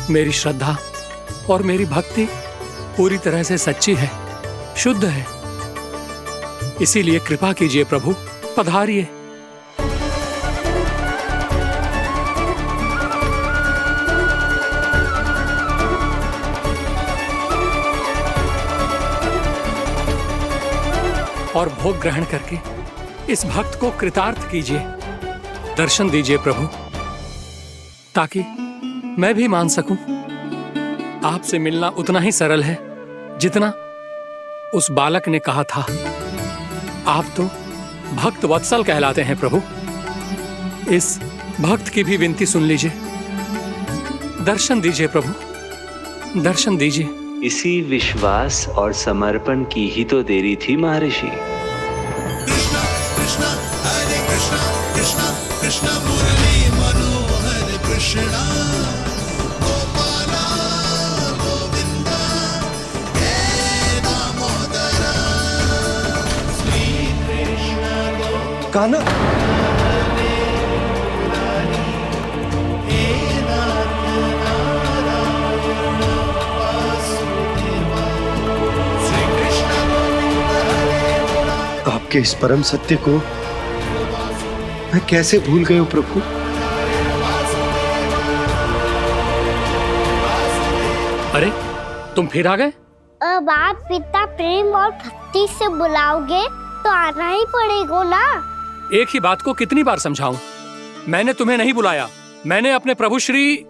मेरी श्रद्धा और मेरी भक्ति पूरी तरह से सच्ची है, शुद्ध है। इसीलिए कृपा कीजिए प्रभु, पधारिए। और भोग ग्रहण करके इस भक्त को कृतार्थ कीजिए। दर्शन दीजिए प्रभु, ताकि मैं भी मान सकूं। आपसे मिलना उतना ही सरल है जितना उस बालक ने कहा था। आप तो भक्त वत्सल कहलाते हैं प्रभु। इस भक्त की भी विनती सुन लीजिए। दर्शन दीजिए प्रभु, दर्शन दीजिए। इसी विश्वास और समर्पण की ही तो देरी थी महर्षि। कृष्णा कृष्णा हरे कृष्णा, कृष्णा कृष्णा मुरली मनोहर कृष्णा, गोपाला गोविंदा हे दामोदरा, श्री कृष्ण कान्हा, आपके इस परम सत्य को मैं कैसे भूल गया प्रभु। अरे तुम फिर आ गए? अब आप इतना प्रेम और भक्ति से बुलाओगे तो आना ही पड़ेगा ना। एक ही बात को कितनी बार समझाऊं? मैंने तुम्हें नहीं बुलाया, मैंने अपने प्रभु श्री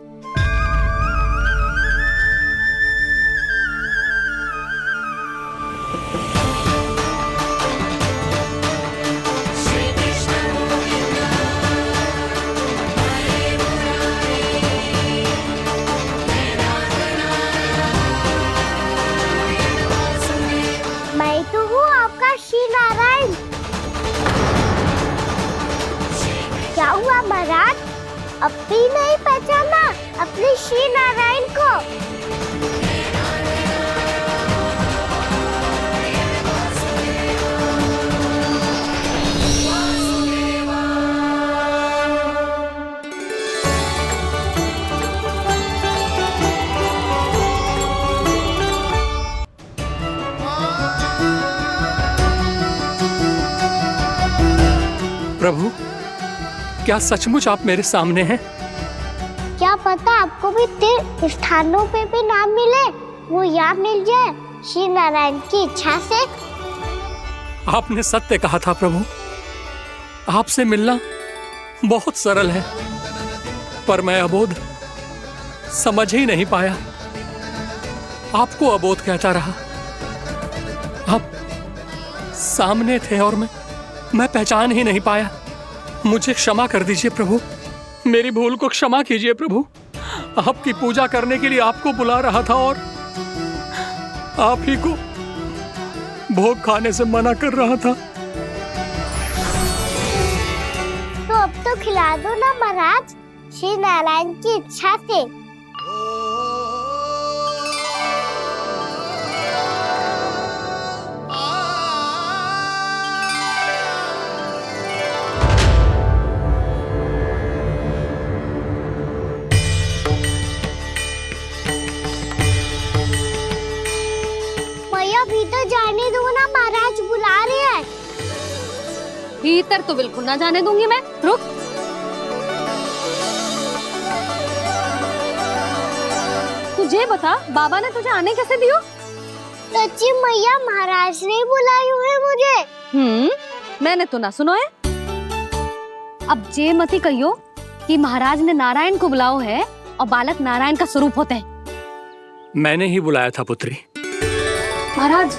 मैं तो हूँ आपका श्री नारायण। क्या हुआ महाराज, अब भी नहीं पहचाना अपने श्री नारायण को? प्रभु, क्या सचमुच आप मेरे सामने हैं? क्या पता आपको भी तीर्थ स्थानों पे भी नाम मिले, वो यहाँ मिल जाए श्री नारायण की इच्छा से। आपने सत्य कहा था प्रभु, आपसे मिलना बहुत सरल है, पर मैं अबोध समझ ही नहीं पाया। आपको अबोध कहता रहा। आप सामने थे और मैं पहचान ही नहीं पाया। मुझे क्षमा कर दीजिए प्रभु, मेरी भूल को क्षमा कीजिए प्रभु। आपकी पूजा करने के लिए आपको बुला रहा था और आप ही को भोग खाने से मना कर रहा था। तो अब तो खिला दो ना महाराज, श्री नारायण की इच्छा से। भीतर जाने दो ना, महाराज बुला रहे हैं। भीतर तो बिल्कुल ना जाने दूंगी मैं, रुक। तुझे बता, बाबा ने तुझे आने कैसे दियो? सच्ची मैया, महाराज ने बुलाई हुई मुझे। मैंने तो ना सुनो है। अब जे मती कहियो कि महाराज ने नारायण को बुलाओ है और बालक नारायण का स्वरूप होते हैं। मैंने ही बुलाया था पुत्री। महाराज,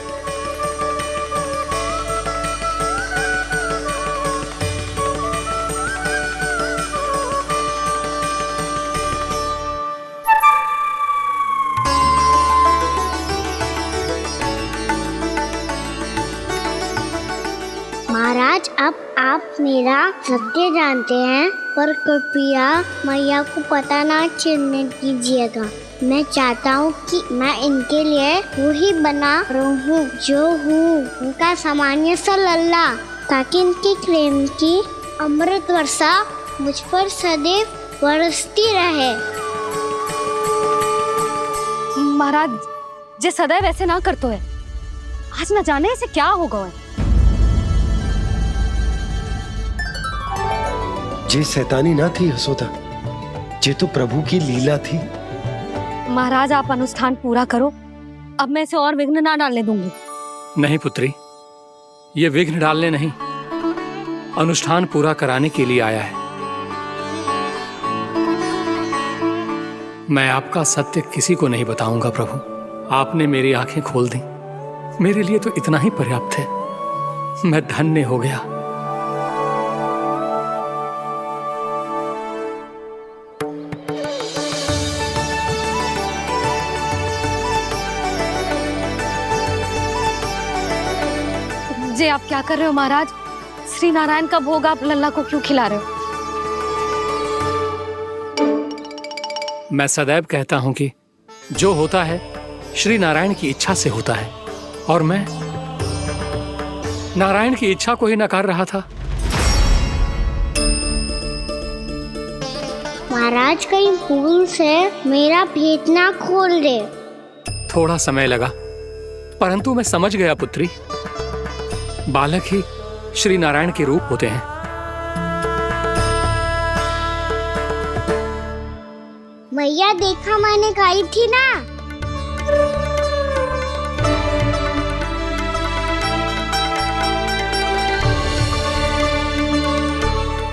महाराज, अब आप मेरा सत्य जानते हैं, पर कृपया मैया को पता ना चलने कीजिएगा। मैं चाहता हूँ कि मैं इनके लिए वही बना रहूँ जो हूँ, उनका सामान्य सा लल्ला, ताकि इनके प्रेम की अमृत वर्षा मुझ पर सदैव बरसती रहे। महाराज जे सदैव ऐसे ना करतो है, आज न जाने इसे क्या होगा है। जे शैतानी ना थी यशोदा, जे तो प्रभु की लीला थी। महाराज आप अनुष्ठान पूरा करो, अब मैं इसे और विघ्न ना डालने दूंगी। नहीं पुत्री, ये विघ्न डालने नहीं, अनुष्ठान पूरा कराने के लिए आया है। मैं आपका सत्य किसी को नहीं बताऊंगा प्रभु। आपने मेरी आंखें खोल दी, मेरे लिए तो इतना ही पर्याप्त है। मैं धन्य हो गया। जे आप क्या कर रहे हो महाराज? श्री नारायण का भोग आप लल्ला को क्यों खिला रहे हो? मैं सदैव कहता हूं कि जो होता है श्री नारायण की इच्छा से होता है, और मैं नारायण की इच्छा को ही नकार रहा था। महाराज कहीं भूल से मेरा भेद ना खोल दे। थोड़ा समय लगा, परंतु मैं समझ गया पुत्री। बालक ही श्री नारायण के रूप होते हैं। मैया देखा मैंने कही थी ना।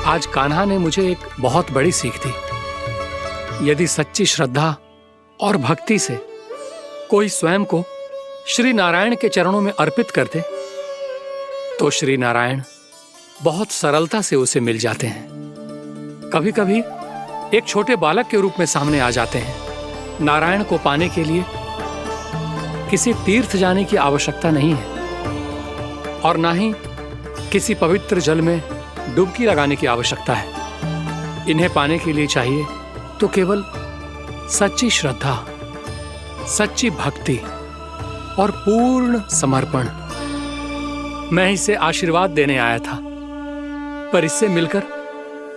आज कान्हा ने मुझे एक बहुत बड़ी सीख दी। यदि सच्ची श्रद्धा और भक्ति से कोई स्वयं को श्री नारायण के चरणों में अर्पित कर दे, तो श्री नारायण बहुत सरलता से उसे मिल जाते हैं। कभी कभी एक छोटे बालक के रूप में सामने आ जाते हैं। नारायण को पाने के लिए किसी तीर्थ जाने की आवश्यकता नहीं है, और ना ही किसी पवित्र जल में डुबकी लगाने की आवश्यकता है। इन्हें पाने के लिए चाहिए तो केवल सच्ची श्रद्धा, सच्ची भक्ति और पूर्ण समर्पण। मैं इसे आशीर्वाद देने आया था, पर इससे मिलकर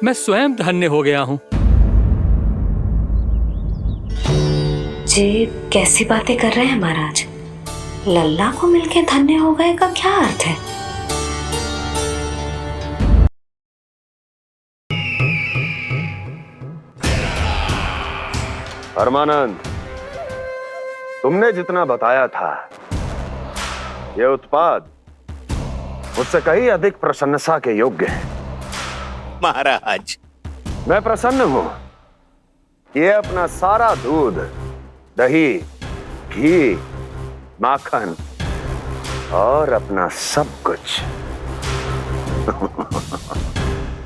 मैं स्वयं धन्य हो गया हूं। जे कैसी बातें कर रहे हैं महाराज? लल्ला को मिलके धन्य हो गए का क्या अर्थ है? परमानंद, तुमने जितना बताया था, यह उत्पाद मुझसे कहीं अधिक प्रशंसा के योग्य है। महाराज, मैं प्रसन्न हूं। ये अपना सारा दूध, दही, घी, माखन और अपना सब कुछ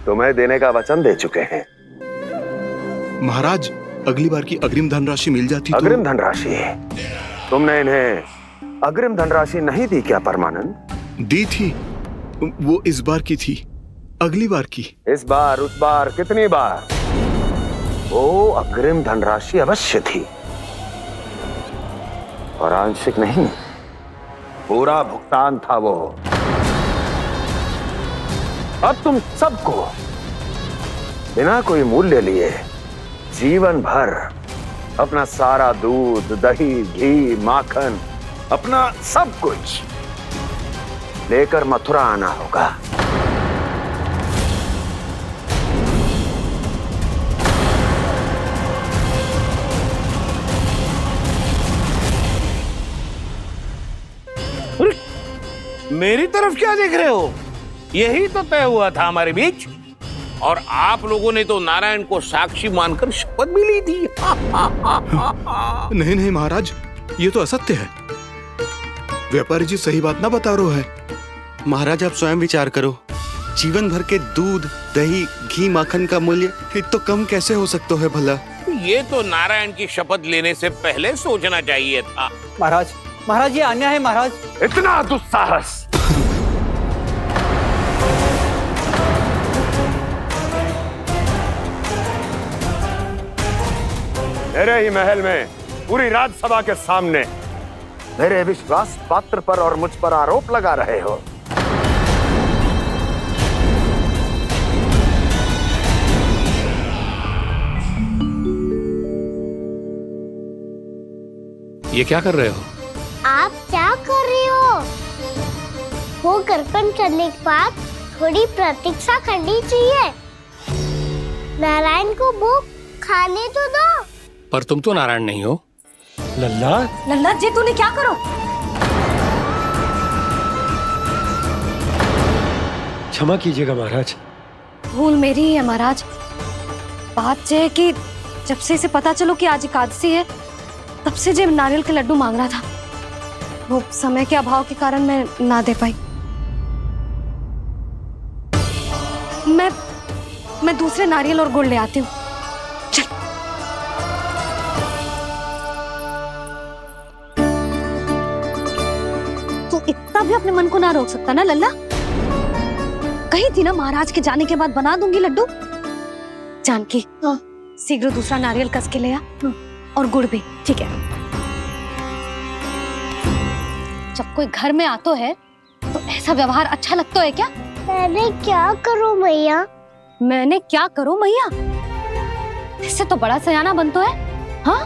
तुम्हें देने का वचन दे चुके हैं। महाराज, अगली बार की अग्रिम धनराशि मिल जाती तो। अग्रिम धनराशि? तुमने इन्हें अग्रिम धनराशि नहीं दी क्या परमानंद? दी थी, वो इस बार की थी, अगली बार की। इस बार, उस बार, कितनी बार? वो अग्रिम धनराशि अवश्य थी, और आंशिक नहीं, पूरा भुगतान था वो। अब तुम सबको बिना कोई मूल्य लिए जीवन भर अपना सारा दूध, दही, घी, माखन, अपना सब कुछ लेकर मथुरा आना होगा। मेरी तरफ क्या देख रहे हो? यही तो तय हुआ था हमारे बीच, और आप लोगों ने तो नारायण को साक्षी मानकर शपथ भी ली थी। नहीं नहीं महाराज, ये तो असत्य है। व्यापारी जी सही बात ना बता रहे हैं। महाराज आप स्वयं विचार करो, जीवन भर के दूध, दही, घी, माखन का मूल्य तो कम कैसे हो सकता है भला? ये तो नारायण की शपथ लेने से पहले सोचना चाहिए था। महाराज, महाराज ये अन्याय है महाराज। इतना दुस्साहस! मेरे ही महल में पूरी राजसभा के सामने मेरे विश्वास पात्र पर और मुझ पर आरोप लगा रहे हो। ये क्या कर रहे हो? आप क्या कर रहे हो? वो कर्पण करने के बाद थोड़ी प्रतीक्षा करनी चाहिए। नारायण को भोग खाने तो दो। पर तुम तो नारायण नहीं हो। लल्ला, लल्ला जी तूने क्या करो? क्षमा कीजिएगा महाराज। भूल मेरी ही है महाराज। बात ये है कि जब से इसे पता चलो कि आज एकादशी है, तब से जब नारियल के लड्डू मांग रहा था, वो समय के अभाव के कारण मैं ना दे पाई। मैं दूसरे नारियल और गुड़ ले आती हूँ। चल। तू इतना भी अपने मन को ना रोक सकता ना लल्ला? कही थी ना महाराज के जाने के बाद बना दूंगी लड्डू। जानकी, शीघ्र दूसरा नारियल कस के ले आ, और गुड़ भी। ठीक है। जब कोई घर में आतो है तो ऐसा व्यवहार अच्छा लगता है क्या? मैंने क्या करूं मैया? मैंने क्या करूं मैया? इससे तो बड़ा सयाना बनतो है। हाँ?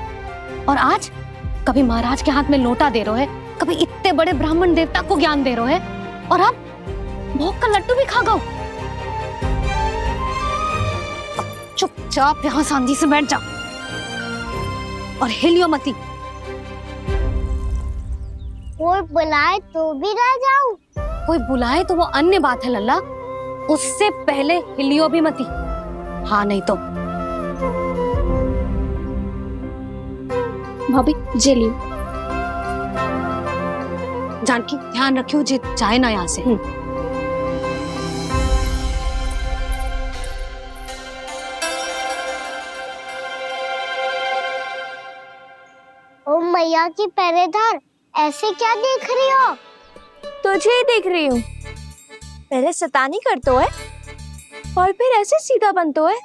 और आज कभी महाराज के हाथ में लोटा दे रहो है, कभी इतने बड़े ब्राह्मण देवता को ज्ञान दे रहो है, और अब भोग का लड्डू भी खा गो। चुपचाप यहाँ शांति से बैठ जा और हिलियो मती। कोई बुलाए तो भी ना जाऊं? कोई बुलाए तो वो अन्य बात है लल्ला, उससे पहले हिलियो भी मती। हाँ नहीं तो। भाभी जेली। जानकी ध्यान रखियो जे जाए ना यहाँ से। ओ मैया की पहरेदार, ऐसे क्या देख रही हो? तुझे ही देख रही हूँ। पहले शैतानी करतो है और फिर ऐसे सीधा बनतो है,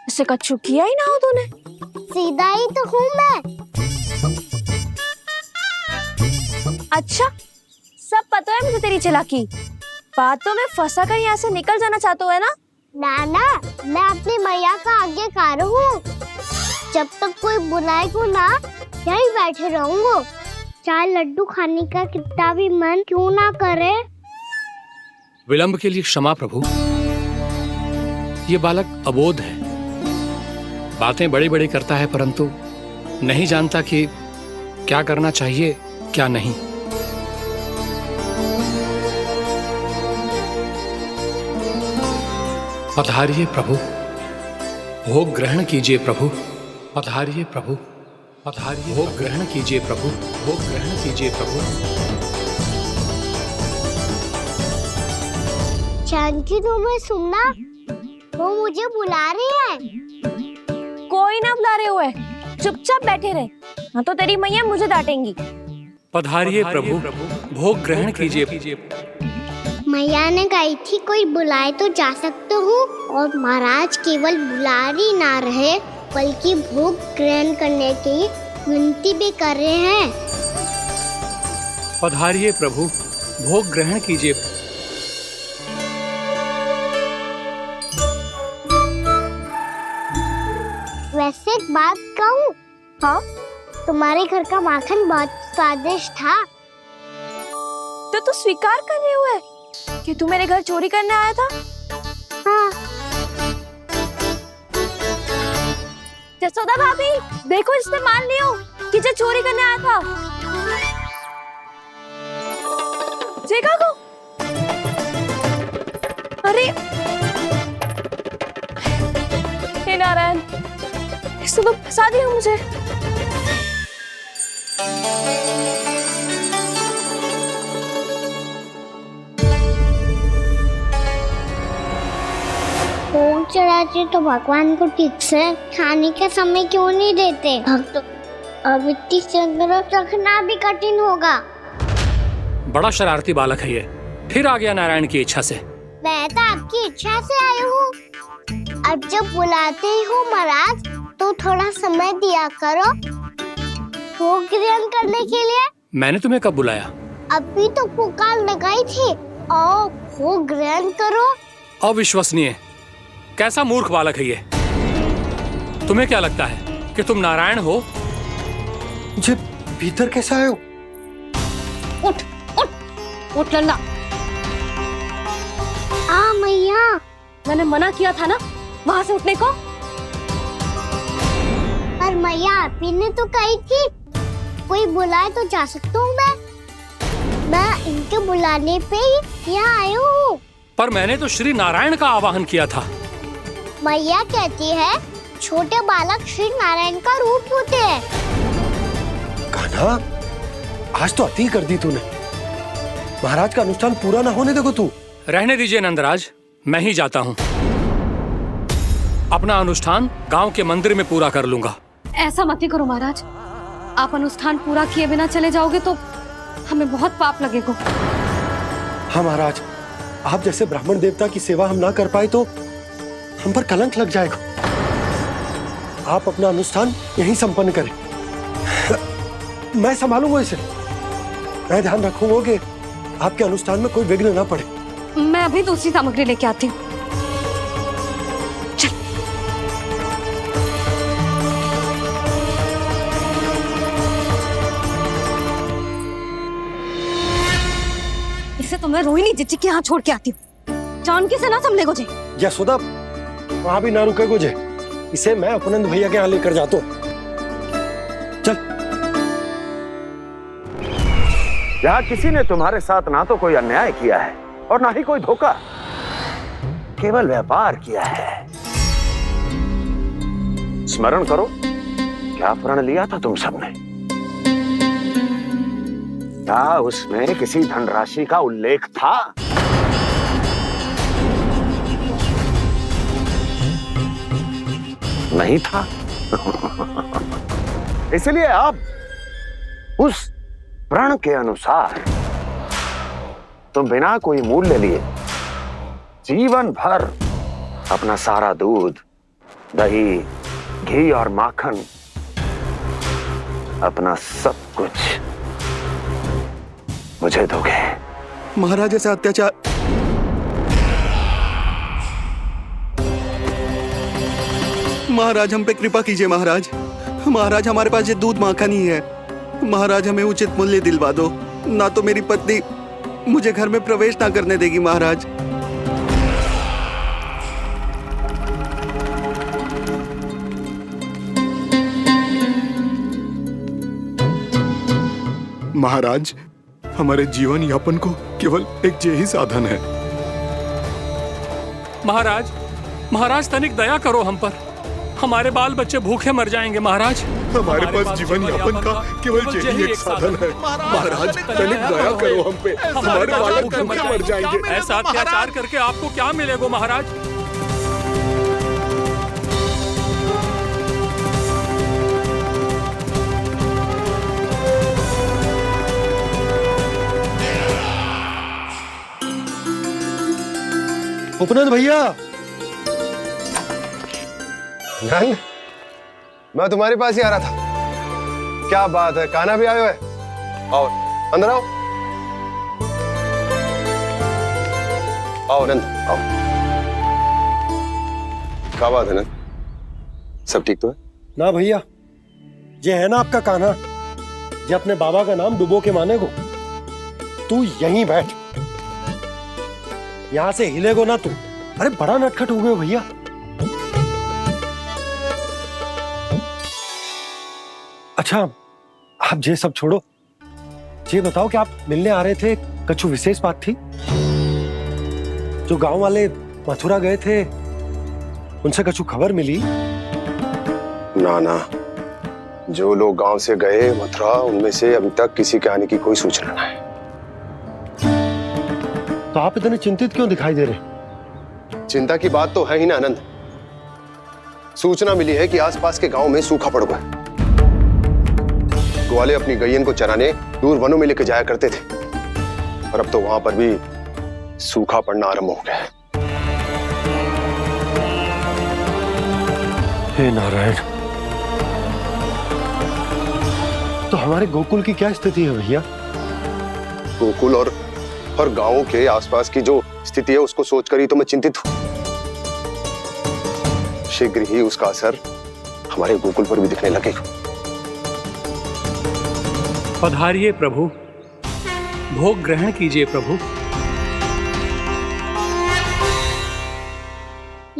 ऐसे कछु किया ही ना हो तूने। सीधा ही तो हूँ मैं। अच्छा, सब पता है मुझे तेरी चालाकी। बातों में फंसा कर यहाँ से निकल जाना चाहते है ना? नाना, मैं अपनी मैया का आज्ञाकार हूँ। जब तक कोई बुलाएगा ना, यहीं बैठे रहूंगा। चाहे लड्डू खाने का कितना भी मन क्यों ना करे। विलंब के लिए क्षमा प्रभु। ये बालक अबोध है, बातें बड़ी बड़ी करता है, परंतु नहीं जानता कि क्या करना चाहिए क्या नहीं। पधारिए प्रभु, भोग ग्रहण कीजिए प्रभु। पधारिए प्रभु, पधारिए। भोग ग्रहण कीजिए प्रभु, भोग ग्रहण कीजिए प्रभु। जानकी, तुम्हें सुनना, वो मुझे बुला रही है। कोई ना बुला रहे हुए, चुपचाप बैठे रहे, हाँ तो तेरी मैया मुझे डांटेंगी। पधारिए प्रभु, भोग ग्रहण कीजिए। मैया ने कही थी कोई बुलाए तो जा सकते हूँ, और महाराज केवल बुला ही ना रहे बल्कि भोग ग्रहण करने की विनती भी कर रहे हैं। पधारिए प्रभु, भोग ग्रहण कीजिए। वैसे एक बात कहूँ? हाँ? तुम्हारे घर का माखन बहुत स्वादिष्ट था। तो तू स्वीकार कर रहे हुए कि तू मेरे घर चोरी करने आया था? हाँ। जसोदा भाभी, देखो इसने मान लियो कि जो चोरी करने आया था। देखा को? अरे हे नारायण, इसने तो फंसा दिया मुझे। भोग चढ़ाते तो भगवान को ठीक से खाने का समय क्यों नहीं देते? भक्त अब इतनी संग्रह रखना भी कठिन होगा। बड़ा शरारती बालक है ये, फिर आ गया नारायण की इच्छा से। मैं तो आपकी इच्छा से आई हूँ। अब जब बुलाते ही हो महाराज, तो थोड़ा समय दिया करो भोग ग्रहण करने के लिए। मैंने तुम्हें कब बुलाया? अभी तो पुकार लगाई थी, आओ भोग ग्रहण करो। अविश्वसनीय, कैसा मूर्ख बालक है ये। तुम्हें क्या लगता है कि तुम नारायण हो? भीतर कैसे आए हो? उठ उठ उठ लल्ला। मैया, मैंने मना किया था ना वहां से उठने को। पर मैया आप ही ने तो कही थी कोई बुलाए तो जा सकता हूँ मैं इनके बुलाने पे ही यहाँ आई हूँ। पर मैंने तो श्री नारायण का आवाहन किया था। मैया कहती है छोटे बालक श्री नारायण का रूप होते हैं। कान्हा, आज तो अति कर दी तूने। महाराज का अनुष्ठान पूरा ना होने देखो तू। रहने दीजिए नंदराज, मैं ही जाता हूँ। अपना अनुष्ठान गांव के मंदिर में पूरा कर लूंगा। ऐसा मत ही करो महाराज, आप अनुष्ठान पूरा किए बिना चले जाओगे तो हमें बहुत पाप लगेगा। हाँ महाराज, आप जैसे ब्राह्मण देवता की सेवा हम ना कर पाए तो हम पर कलंक लग जाएगा। आप अपना अनुष्ठान यहीं संपन्न करें, मैं संभालूंगा इसे। मैं ध्यान रखूंगा कि आपके अनुष्ठान में कोई विघ्न ना पड़े। मैं अभी दूसरी सामग्री लेके आती हूँ। इसे तो मैं रोहिणी जीजी के यहाँ छोड़ के आती हूँ। जानकी से ना संभले गुजे। यशोदा, वहां भी ना रुके गुजे। इसे मैं अपनंद भैया के यहाँ लेकर जाता हूँ। चल। यहाँ किसी ने तुम्हारे साथ ना तो कोई अन्याय किया है और ना ही कोई धोखा, केवल व्यापार किया है। स्मरण करो, क्या प्रण लिया था तुम सबने? क्या उसमें किसी धनराशि का उल्लेख था? नहीं था। इसलिए अब उस प्रण के अनुसार तुम बिना कोई मूल्य लिए जीवन भर अपना सारा दूध, दही, घी और माखन, अपना सब कुछ मुझे दोगे। महाराज ऐसा अत्याचार। महाराज हम पे कृपा कीजिए। महाराज, महाराज हमारे पास ये दूध माखन ही है। महाराज हमें उचित मूल्य दिलवा दो, ना तो मेरी पत्नी मुझे घर में प्रवेश ना करने देगी। महाराज महाराज, हमारे जीवन यापन को केवल एक यही साधन है। महाराज, महाराज तनिक दया करो हम पर। हमारे बाल बच्चे भूखे मर जाएंगे महाराज। हमारे पास जीवन यापन का केवल यही एक साधन है। महाराज तनिक दया करो हम पे। हमारे बालक भूखे मर जाएंगे। ऐसा अत्याचार करके आपको क्या मिलेगा महाराज? उपनंद भैया। नंद, मैं तुम्हारे पास ही आ रहा था। क्या बात है, कान्हा भी आयो है? आओ अंदर आओ। आओ नंद आओ। क्या बात है नंद, सब ठीक तो है ना? भैया ये है ना आपका कान्हा, ये अपने बाबा का नाम डुबो के माने को। तू यहीं बैठ, यहां से हिलेगो ना तू। अरे बड़ा नटखट हो गए भैया। अच्छा आप ये सब छोड़ो, ये बताओ कि आप मिलने आ रहे थे, कछु विशेष बात थी? जो गांव वाले मथुरा गए थे उनसे कछु खबर मिली? ना ना, जो लोग गांव से गए मथुरा, उनमें से अभी तक किसी के आने की कोई सूचना नहीं है। तो आप इतने चिंतित क्यों दिखाई दे रहे? चिंता की बात तो है ही ना आनंद। सूचना मिली है कि आसपास के गांव में सूखा पड़ गया। ग्वाले अपनी गैयन को चराने दूर वनों में लेके जाया करते थे, और अब तो वहां पर भी सूखा पड़ना आरंभ हो गया है। हे नारायण, तो हमारे गोकुल की क्या स्थिति है भैया? गोकुल और गांवों के आसपास की जो स्थिति है उसको सोचकर ही तो मैं चिंतित हूं। शीघ्र ही उसका असर हमारे गोकुल पर भी दिखने लगेगा। पधारिए प्रभु, भोग ग्रहण कीजिए प्रभु।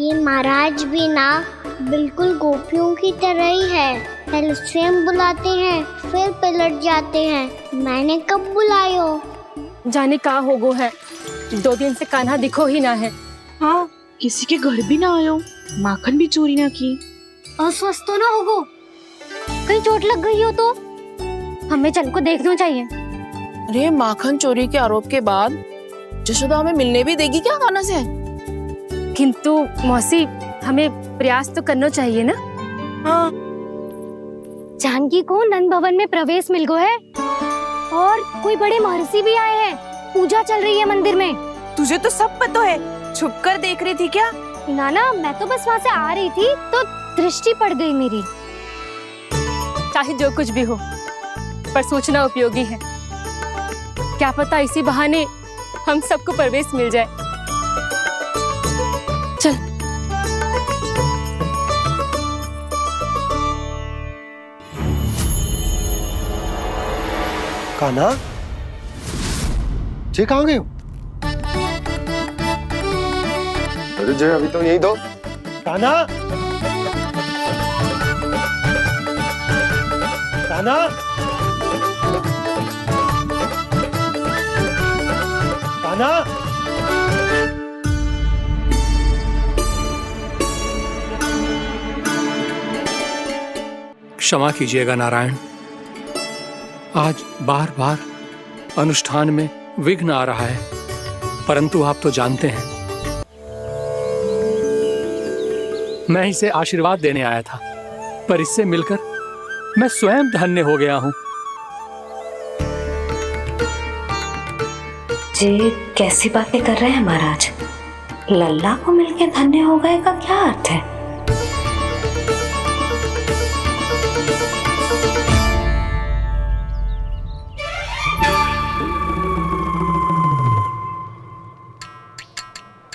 ये महाराज भी ना बिल्कुल गोपियों की तरह ही है। पहले स्वयं बुलाते हैं, फिर पलट जाते हैं। मैंने कब बुलाए हो? जाने कहाँ होगो है, 2 दिन से कान्हा दिखो ही ना है। हाँ, किसी के घर भी ना आयो, माखन भी चोरी ना की। अस्वस्थ तो ना होगो, कहीं चोट लग गई हो तो हमें चल को देखना चाहिए। अरे माखन चोरी के आरोप के बाद जशोदा हमें मिलने भी देगी क्या कान्हा से? किंतु मौसी, हमें प्रयास तो करना चाहिए ना। हाँ। जानकी को नंद भवन में प्रवेश मिल गो है और कोई बड़े महर्षि भी आए हैं। पूजा चल रही है मंदिर में। तुझे तो सब पता है, छुप कर देख रही थी क्या? नाना, मैं तो बस वहाँ से आ रही थी तो दृष्टि पड़ गई मेरी। चाहे जो कुछ भी हो, पर सूचना उपयोगी है। क्या पता इसी बहाने हम सबको प्रवेश मिल जाए। चल। कान्हा, जे कहाँ गए हो? अरे जय, अभी तो यही दो। कान्हा, कान्हा, कान्हा। क्षमा कीजिएगा नारायण, आज बार बार अनुष्ठान में विघ्न आ रहा है, परंतु आप तो जानते हैं मैं इसे आशीर्वाद देने आया था, पर इससे मिलकर मैं स्वयं धन्य हो गया हूं। जी कैसी बातें कर रहे हैं महाराज? लल्ला को मिलके धन्य हो गए का क्या अर्थ है?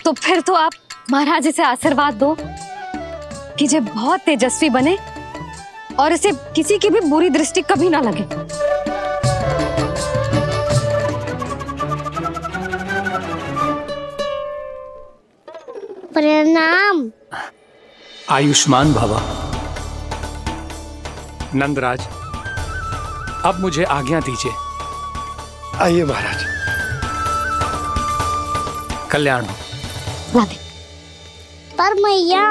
तो फिर तो आप महाराज इसे आशीर्वाद दो कि ये बहुत तेजस्वी बने और इसे किसी की भी बुरी दृष्टि कभी ना लगे। प्रणाम। आयुष्मान भवा। नंदराज, अब मुझे आज्ञा दीजिए। आइए महाराज। कल्याण हो। राधे। पर मैया,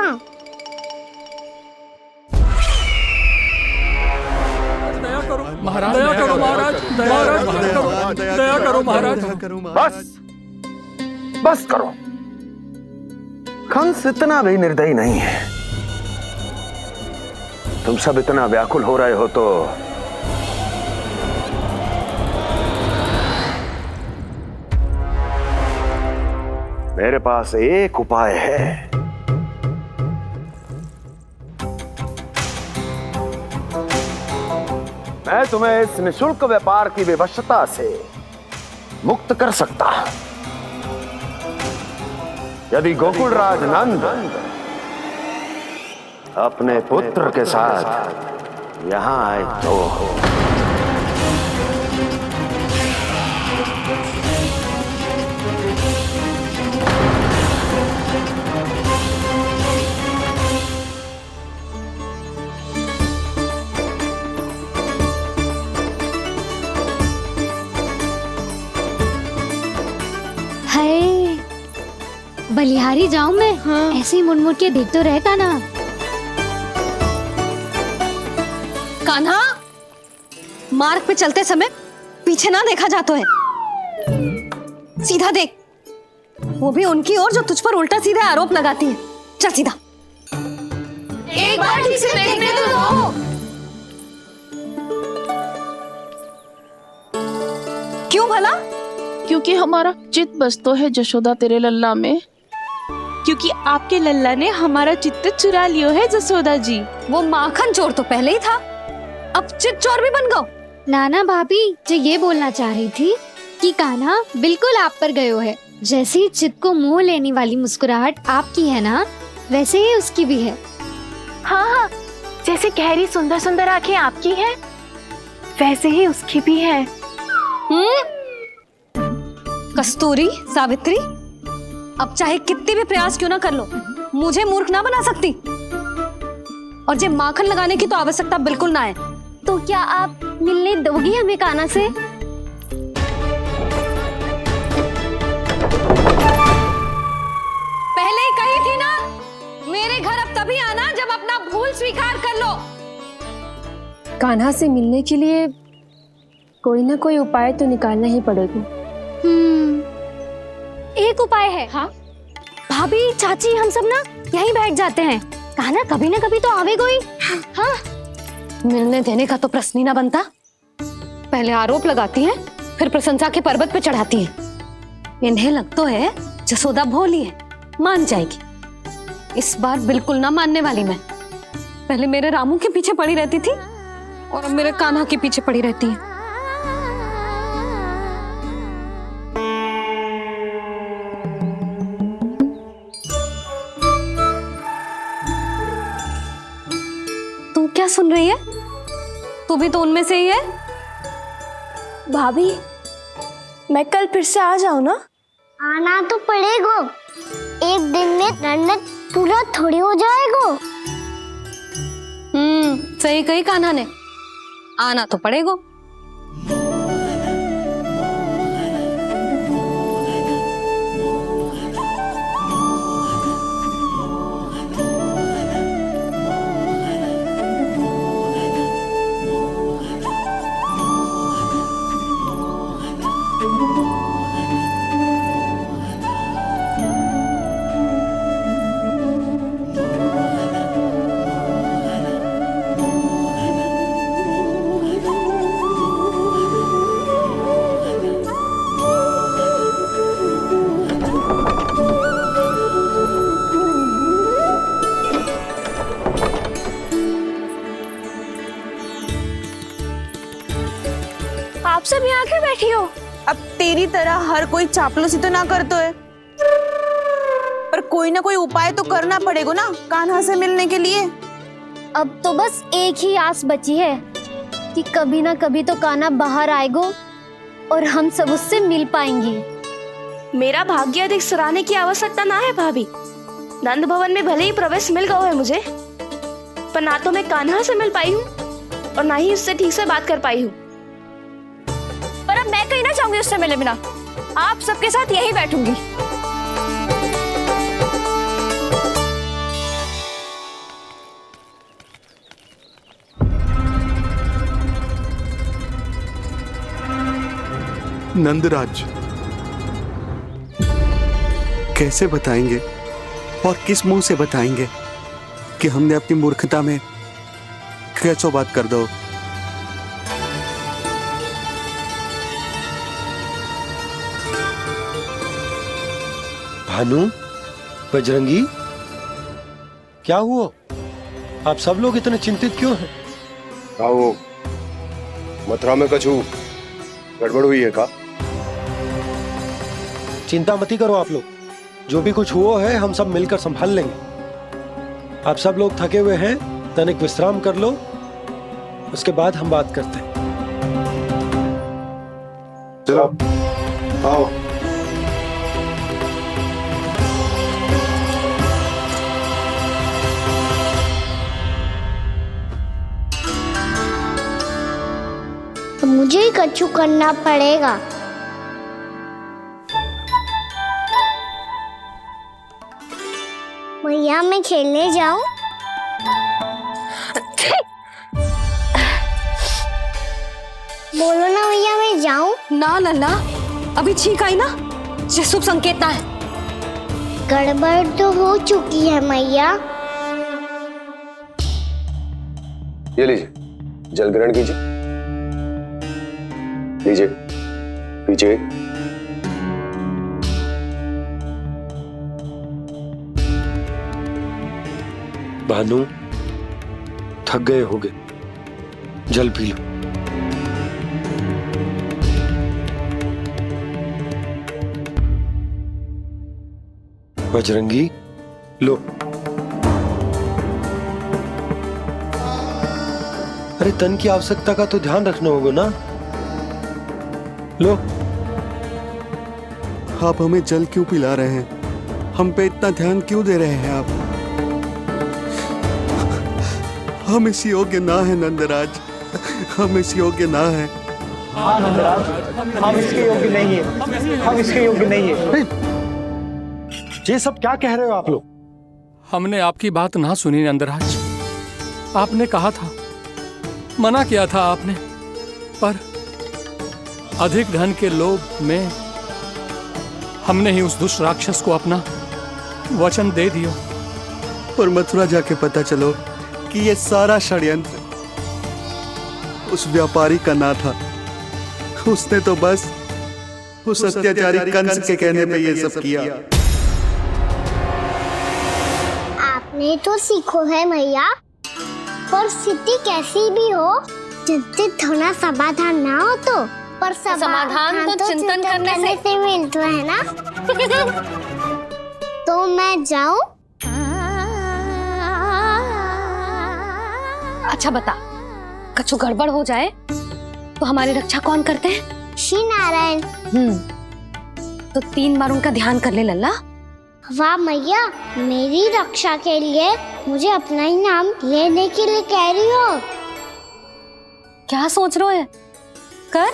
महाराज दया करो, महाराज दया करो महाराज। बस करो। कंस इतना भी निर्दयी नहीं है। तुम सब इतना व्याकुल हो रहे हो तो मेरे पास एक उपाय है। मैं तुम्हें इस निशुल्क व्यापार की विवशता से मुक्त कर सकता। यदि गोकुलराज नंद अपने पुत्र के साथ यहां आए तो बलिहारी जाऊं मैं? हाँ। ऐसे ही मुड़ के देख तो रहे कान्हा। कान्हा, मार्ग पे चलते समय पीछे ना देखा जाता है, सीधा देख। वो भी उनकी ओर जो तुझ पर उल्टा सीधे आरोप लगाती है। चल सीधा। एक बार ठीक से देखने तो दो। क्यों भला? क्योंकि हमारा चित्त बसतो है जशोदा तेरे लल्ला में। क्योंकि आपके लल्ला ने हमारा चित्त चुरा लियो है जसोदा जी। वो माखन चोर तो पहले ही था, अब चित्त चोर भी बन गो। नाना भाभी जो ये बोलना चाह रही थी कि कान्हा बिल्कुल आप पर गयो है। जैसे ही चित्त को मोह लेने वाली मुस्कुराहट आपकी है ना, वैसे ही उसकी भी है। हाँ हाँ, जैसे गहरी सुंदर सुंदर आंखें आपकी हैं, वैसे ही उसकी भी है। कस्तूरी, सावित्री, अब चाहे कितने भी प्रयास क्यों ना कर लो, मुझे मूर्ख ना बना सकती। और जब माखन लगाने की तो आवश्यकता बिल्कुल ना है। तो क्या आप मिलने दोगी हमें कान्हा से? पहले ही कही थी ना, मेरे घर अब तभी आना जब अपना भूल स्वीकार कर लो। कान्हा से मिलने के लिए कोई ना कोई उपाय तो निकालना ही पड़ेगा। एक उपाय है। हाँ? भाभी, चाची, हम सब ना यहीं बैठ जाते हैं। कान्हा कभी ना कभी तो आवेगा ही। हाँ। मिलने देने का तो प्रश्न ही ना बनता। पहले आरोप लगाती हैं, फिर प्रशंसा के पर्वत पे चढ़ाती हैं। इन्हें लग तो है जसोदा भोली है, मान जाएगी। इस बार बिल्कुल ना मानने वाली मैं। पहले मेरे रामू के पीछे पड़ी रहती थी और अब मेरे कान्हा के पीछे पड़ी रहती है। तू क्या सुन रही है? तू भी तो उनमें से ही है। भाभी, मैं कल फिर से आ जाऊं ना? आना तो पड़ेगा। एक दिन में रन्नत पूरा थोड़ी हो जाएगा। सही कही कान्हा ने, आना तो पड़ेगा। आप सब यहाँ क्यों बैठी हो? अब तेरी तरह हर कोई चापलूसी तो ना करतो है, पर कोई ना कोई उपाय तो करना पड़ेगा ना कान्हा से मिलने के लिए। अब तो बस एक ही आस बची है कि कभी ना कभी तो कान्हा बाहर आएगा और हम सब उससे मिल पाएंगे। मेरा भाग्य अधिक सराहने की आवश्यकता ना है भाभी। नंद भवन में भले ही प्रवेश मिल गया है मुझे, पर ना तो मैं कान्हा से मिल पाई हूँ और ना ही उससे ठीक से बात कर पाई हूँ। पर अब मैं कहीं ना चाहूंगी उससे मिले बिना। आप सबके साथ यही बैठूंगी। नंदराज, कैसे बताएंगे और किस मुंह से बताएंगे कि हमने अपनी मूर्खता में कैसो बात कर दो। भानु, बजरंगी, क्या हुआ? आप सब लोग इतने चिंतित क्यों हैं? आओ, मथुरा में कछु गड़बड़ हुई है का? चिंता मती करो आप लोग, जो भी कुछ हुआ है हम सब मिलकर संभाल लेंगे। आप सब लोग थके हुए हैं, तनिक विश्राम कर लो, उसके बाद हम बात करते हैं। चलो, आओ। तो मुझे ही कछु करना पड़ेगा। मैया, मैं खेलने जाऊं? बोलो ना मैया, मैं जाऊं? ना लल्ला, अभी छींक आई ना, ये शुभ संकेत ना है। गड़बड़ तो हो चुकी है मैया। ये लीजिए, जल ग्रहण कीजिए। लीजिए, पीछे। भानु, थक गए होगे, जल पी लो। बजरंगी, लो। अरे हमारे तन की आवश्यकता का तो ध्यान रखना होगा ना। लो, आप हमें जल क्यों पिला रहे हैं? हम पे इतना ध्यान क्यों दे रहे हैं आप? हम इस योग्य ना है नंदराज, हम इस योग्य ना है। हाँ नंदराज, हम इसके योग्य नहीं है, हम इसके योग्य नहीं है। ये सब क्या कह रहे हो आप लोग? हमने आपकी बात ना सुनी नंदराज। आपने कहा था, मना किया था आपने, पर अधिक धन के लोभ में हमने ही उस दुष्ट राक्षस को अपना वचन दे दिया। पर मथुरा जाके पता चलो कि ये सारा षड्यंत्र उस व्यापारी का ना था। उसने तो बस उस अत्याचारी कंस के कहने पे ये सब किया। आपने तो सीखो है मैया, पर स्थिति कैसी भी हो, चिंतित होना समाधान ना हो तो, पर समाधान तो चिंतन करने से मिलता है ना। तो मैं जाऊं? अच्छा बता, कछु गड़बड़ हो जाए तो हमारी रक्षा कौन करते हैं? श्री नारायण। तो 3 बार उनका ध्यान कर ले लल्ला। वाह मैया, मेरी रक्षा के लिए मुझे अपना ही नाम लेने के लिए कह रही हो? क्या सोच रहे हो? कर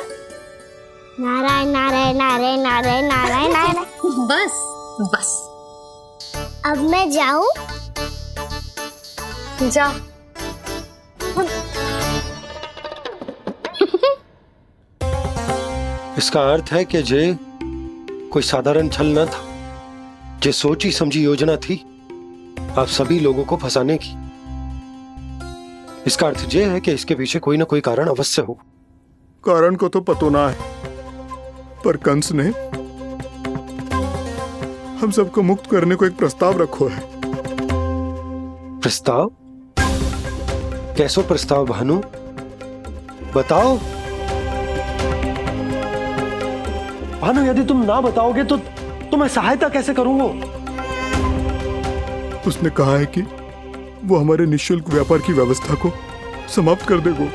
नारायण नारायण नारायण नारायण नारायण नारायण। बस बस, अब मैं जाऊं? जा। इसका अर्थ है कि जे कोई साधारण छल न था, जे सोची समझी योजना थी आप सभी लोगों को फंसाने की। इसका अर्थ ये है कि इसके पीछे कोई ना कोई कारण अवश्य हो। कारण को तो पतो ना है, पर कंस ने हम सबको मुक्त करने को एक प्रस्ताव रखो है। प्रस्ताव? कैसो प्रस्ताव भानु, बताओ। भानु, यदि तुम ना बताओगे तो मैं सहायता कैसे करूंगा? उसने कहा है कि वो हमारे निःशुल्क व्यापार की व्यवस्था को समाप्त कर देगा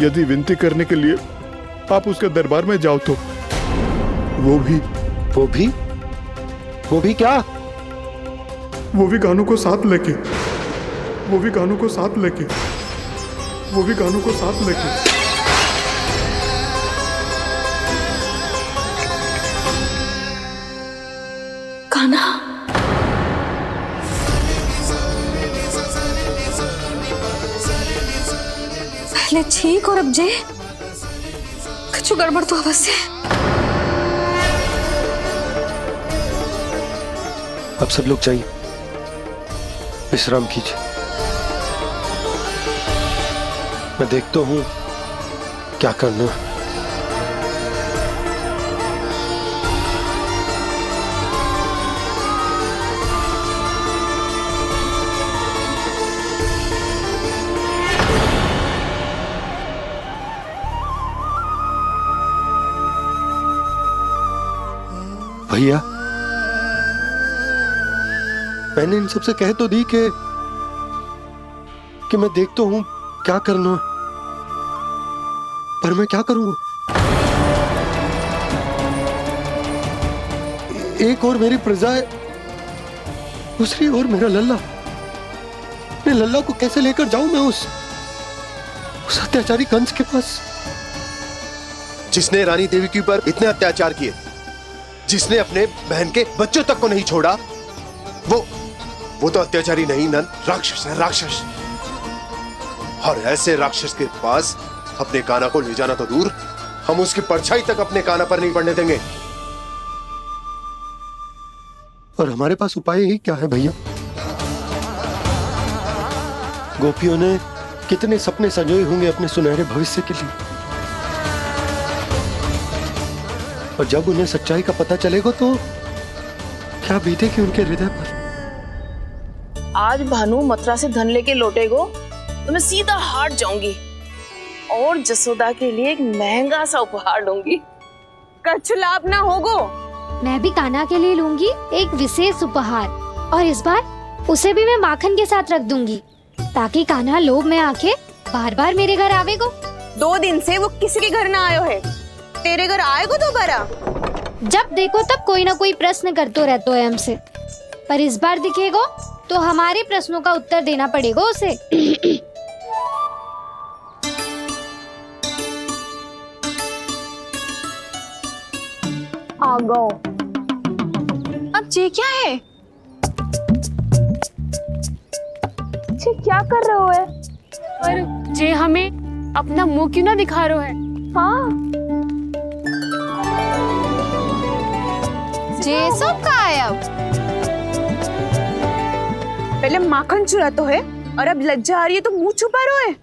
यदि विनती करने के लिए आप उसके दरबार में जाओ तो। वो भी क्या? वो भी गानों को साथ लेके, वो भी गानों को साथ लेके, वो भी गानों को साथ लेके। कान्हा, पहले ठीक और अब जे कुछ गड़बड़ तो अवश्य। अब सब लोग जाइए, विश्राम कीजिए। मैं देखता हूं क्या करना है। भैया, मैंने इन सबसे कह तो दी कि मैं देखता हूं क्या करना, पर मैं क्या करूंगा? एक और मेरी प्रजा है, दूसरी ओर मेरा लल्ला। मैं लल्ला को कैसे लेकर जाऊं मैं उस अत्याचारी कंस के पास? जिसने रानी देवी के ऊपर इतने अत्याचार किए, जिसने अपने बहन के बच्चों तक को नहीं छोड़ा, वो तो अत्याचारी नहीं नंद, राक्षस है, राक्षस। और ऐसे राक्षस के पास अपने कान्हा को ले जाना तो दूर, हम उसकी परछाई तक अपने कान्हा पर नहीं पड़ने देंगे। और हमारे पास उपाय ही क्या है भैया? गोपियों ने कितने सपने संजोए होंगे अपने सुनहरे भविष्य के लिए, और जब उन्हें सच्चाई का पता चलेगा तो क्या बीतेगी उनके हृदय पर? आज भानु मथुरा से धन लेके लौटेगो तो मैं सीधा हाट जाऊंगी और जसोदा के लिए एक महंगा सा उपहार लूंगी। कछु लाभ ना होगो। मैं भी कान्हा के लिए लूंगी एक विशेष उपहार, और इस बार उसे भी मैं माखन के साथ रख दूंगी। ताकि कान्हा लोभ में आके बार बार मेरे घर आवेगो। 2 दिन से वो किसी के घर ना आयो है, तेरे घर आएगो दोबारा? जब देखो तब कोई ना कोई प्रश्न करते रहते है हमसे, पर इस बार दिखेगो तो हमारे प्रश्नों का उत्तर देना पड़ेगा उसे। आ गो। अब ये क्या है? ये क्या कर रहे हो है? पर जे हमें अपना मुंह क्यों ना दिखा रहे है? हाँ, जे सब का है अब? पहले माखन चुरा तो है और अब लज्जा आ रही है तो मुंह छुपा रहे है।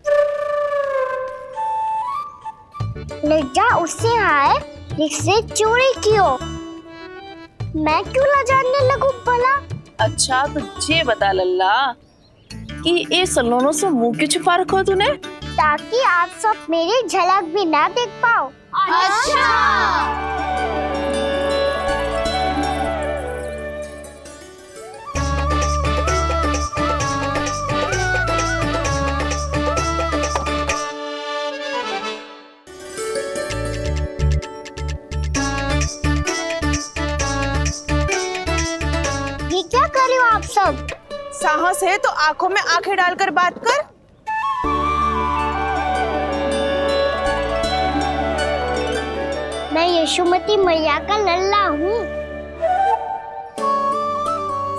लज्जा उससे आए जिससे चोरी की हो। मैं क्यों लजाने लगूं भला? अच्छा तो ये बता लल्ला कि ये सलोनों से मुंह क्यों छुपा रखो तूने? ताकि आप सब मेरी झलक भी ना देख पाओ। अच्छा। ये क्या कर रहे हो आप सब? साहस है तो आंखों में आंखें डालकर बात कर। मैं यशोमती मैया का लल्ला हूँ।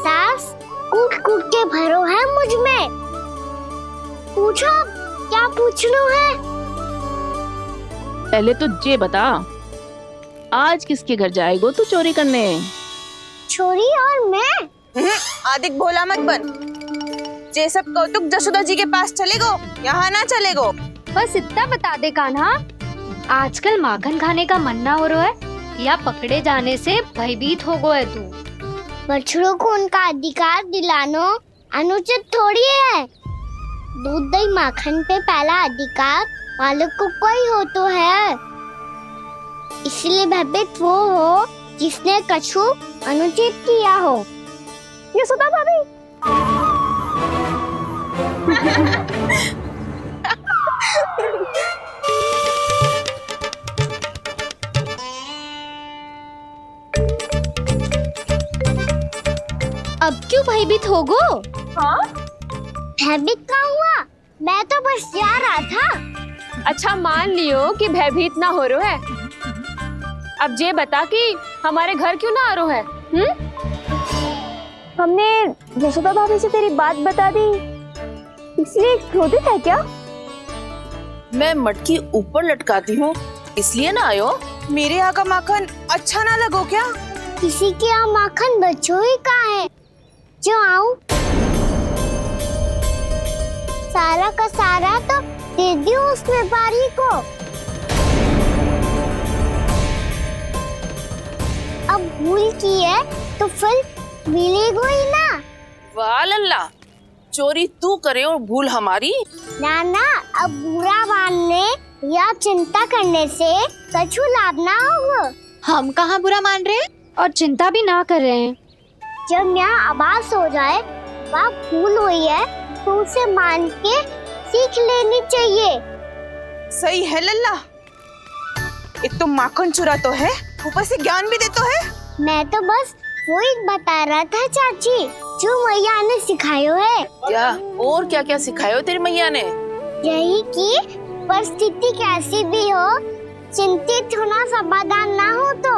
सास कूट कूट के भरो है मुझ में। पूछो क्या पूछना है? पहले तो ये बता, आज किसके घर जाएगो तू चोरी करने? छोरी और मैं? आदिक भोला मत बन। जे सब कौतुक जसोदा जी के पास चलेगो, यहाँ ना चलेगो। बस इतना बता दे कान्हा, आजकल माखन खाने का मन ना हो रहा है या पकड़े जाने से भयभीत हो गए तू? बछड़ों को उनका अधिकार दिलाना अनुचित थोड़ी है। दूध दही माखन पे पहला अधिकार मालिक को कोई हो तो है। इसलिए भयभीत वो हो जिसने कछु अनुचित किया हो। यशोदा भाभी। अब क्यों भयभीत हो गो? हाँ? भयभीत क्या हुआ? मैं तो बस जा रहा था। अच्छा मान लियो कि भयभीत ना हो रहा है, अब ये बता कि हमारे घर क्यों ना आ रहा है? हमने यशोदा भाभी से तेरी बात बता दी, इसलिए क्रोधित है क्या? मैं मटकी ऊपर लटकाती हूँ इसलिए ना आयो? मेरे यहाँ का माखन अच्छा ना लगो क्या? किसी के यहाँ माखन बच्चों ही कहाँ है जो आऊं? सारा का सारा तो दे दियो उस व्यापारी को। अब भूल की है तो फिर मिलेगो ही ना। वाह लल्ला, चोरी तू करे और भूल हमारी। ना ना, अब बुरा मानने या चिंता करने से कछु लाभ ना होगा। हम कहाँ बुरा मान रहे हैं और चिंता भी ना कर रहे हैं। जब यहाँ आभास हो जाए वह भूल हुई है तो उसे मान के सीख लेनी चाहिए। सही है लल्ला, एक तो माखन चुरा तो है, ऊपर से ज्ञान भी देता है। मैं तो बस वही बता रहा था चाची जो मैया ने सिखायो है। क्या और क्या क्या सिखायो तेरी मैया ने? यही कि परिस्थिति कैसी भी हो, चिंतित होना समाधान ना हो तो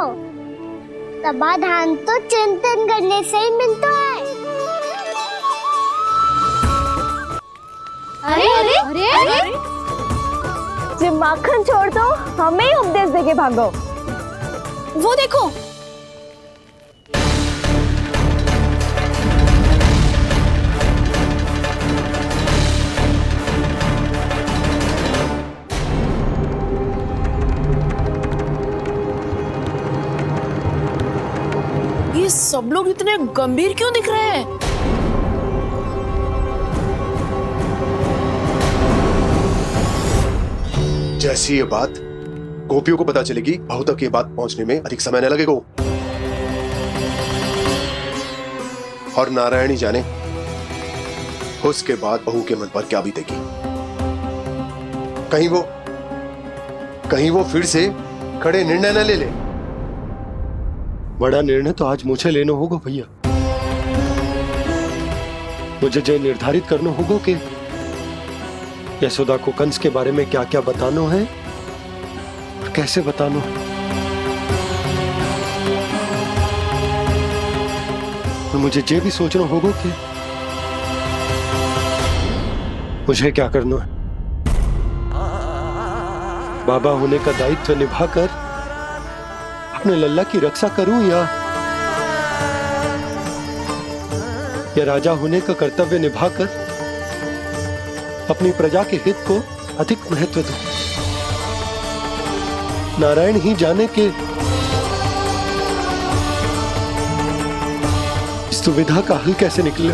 समाधान तो चिंतन करने से ही मिलता है। अरे अरे अरे, अरे? जे माखन छोड़ दो, हमें ही उपदेश देके भागो। वो देखो, ये सब लोग इतने गंभीर क्यों दिख रहे हैं? जैसी ये बात गोपियों को पता चलेगी, बहू तक ये बात पहुंचने में अधिक समय न लगेगा। और नारायणी जाने उसके बाद बहू के मन पर क्या बीतेगी। कहीं वो फिर से खड़े निर्णय न ले ले। बड़ा निर्णय तो आज मुझे लेना होगा भैया। मुझे जो निर्धारित करना होगा कि यशोदा को कंस के बारे में क्या क्या बताना है और कैसे बताना है। और मुझे ये भी सोचना होगा कि मुझे क्या करना है। बाबा होने का दायित्व निभाकर अपने लल्ला की रक्षा करूं या राजा होने का कर्तव्य निभाकर अपनी प्रजा के हित को अधिक महत्व दूं। नारायण ही जाने के इस दुविधा का हल कैसे निकले।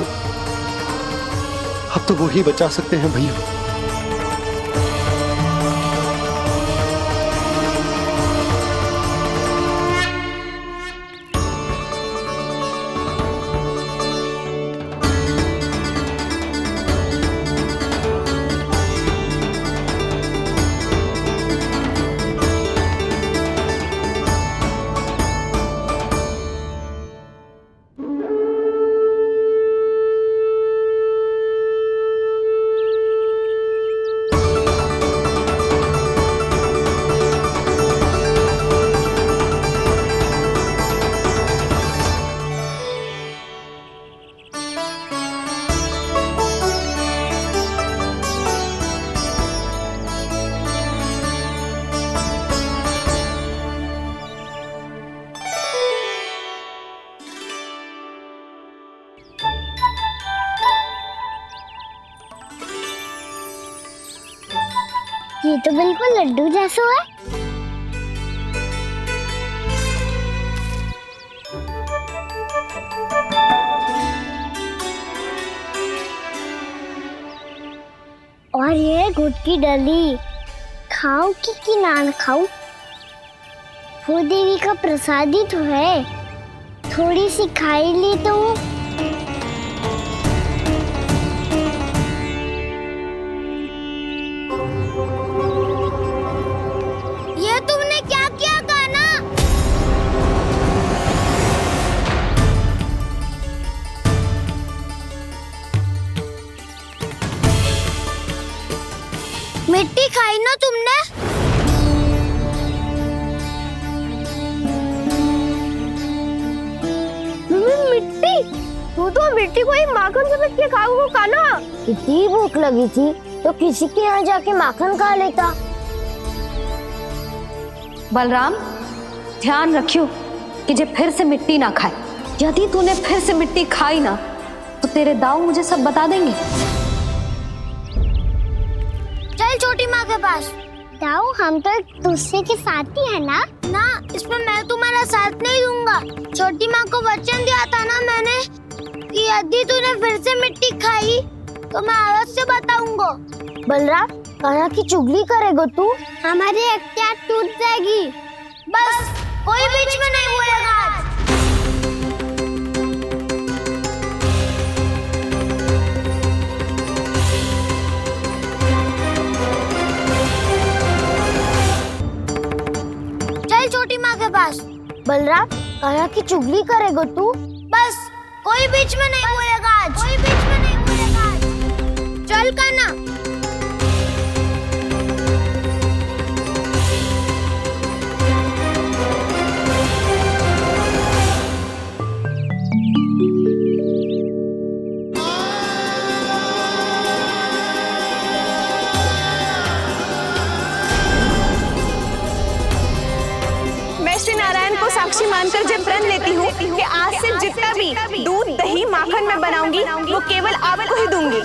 अब तो वो ही बचा सकते हैं भैया। ये तो बिल्कुल लड्डू जैसा है। और ये गुड़ की डली खाऊं कि ना खाऊं? वो देवी का प्रसाद ही तो है, थोड़ी सी खाई ली तो। ये तुमने क्या किया कान्हा? मिट्टी खाई ना तुमने? मिट्टी? तू तो मिट्टी को ही माखन से पीट के खाओगे कान्हा। कितनी भूख लगी थी तो किसी के यहाँ जाके माखन खा लेता। बलराम, ध्यान रखियो कि जे फिर से मिट्टी ना खाए। यदि तूने फिर से मिट्टी खाई ना तो तेरे दाऊ मुझे सब बता देंगे। चल छोटी माँ के पास। दाऊ, हम तो एक दूसरे के साथी है ना? ना, इसमें मैं तुम्हारा साथ नहीं दूंगा। छोटी माँ को वचन दिया था ना मैंने कि यदि तूने फिर से मिट्टी खाई तो मैं अलग से बताऊंगा। बलराम, कान्हा की चुगली करेगा तू? हमारी अख्तियार टूट जाएगी। बस कोई बीच में नहीं बोलेगा आज। चल छोटी माँ के पास। बलराम, कान्हा की चुगली करेगा तू? बस कोई बीच में नहीं बोलेगा आज। कोई बीच में नहीं बोलेगा आज। चल कान्हा। श्री नारायण को साक्षी मानकर जब प्रण लेती हूँ कि आज से जितना भी दूध दही माखन मैं बनाऊंगी वो केवल आपको ही दूंगी।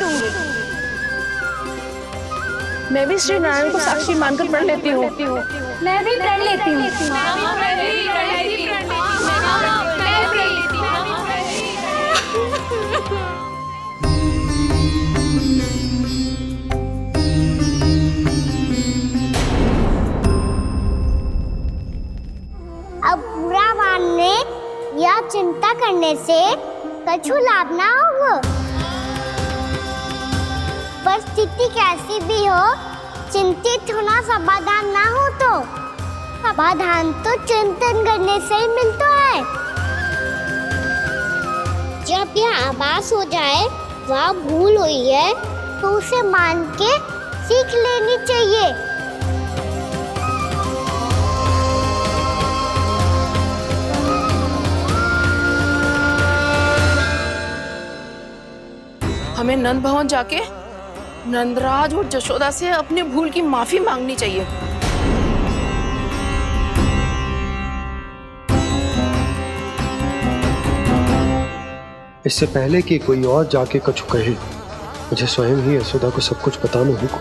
मैं भी श्री नारायण को साक्षी मानकर प्रण लेती हूँ। मैं भी प्रण लेती हूँ। अब बुरा मानने या चिंता करने से कछु लाभ ना होगा। परिस्थिति कैसी भी हो, चिंतित होना समाधान ना हो तो समाधान तो चिंतन करने से ही मिलता है। जब यह आभास हो जाए वह भूल हुई है तो उसे मान के सीख लेनी चाहिए। हमें नंद भवन जाके नंदराज और जशोदा से अपनी भूल की माफी मांगनी चाहिए। इससे पहले कि कोई और जाके कछु कहे, मुझे स्वयं ही यशोदा को सब कुछ बताना होगा।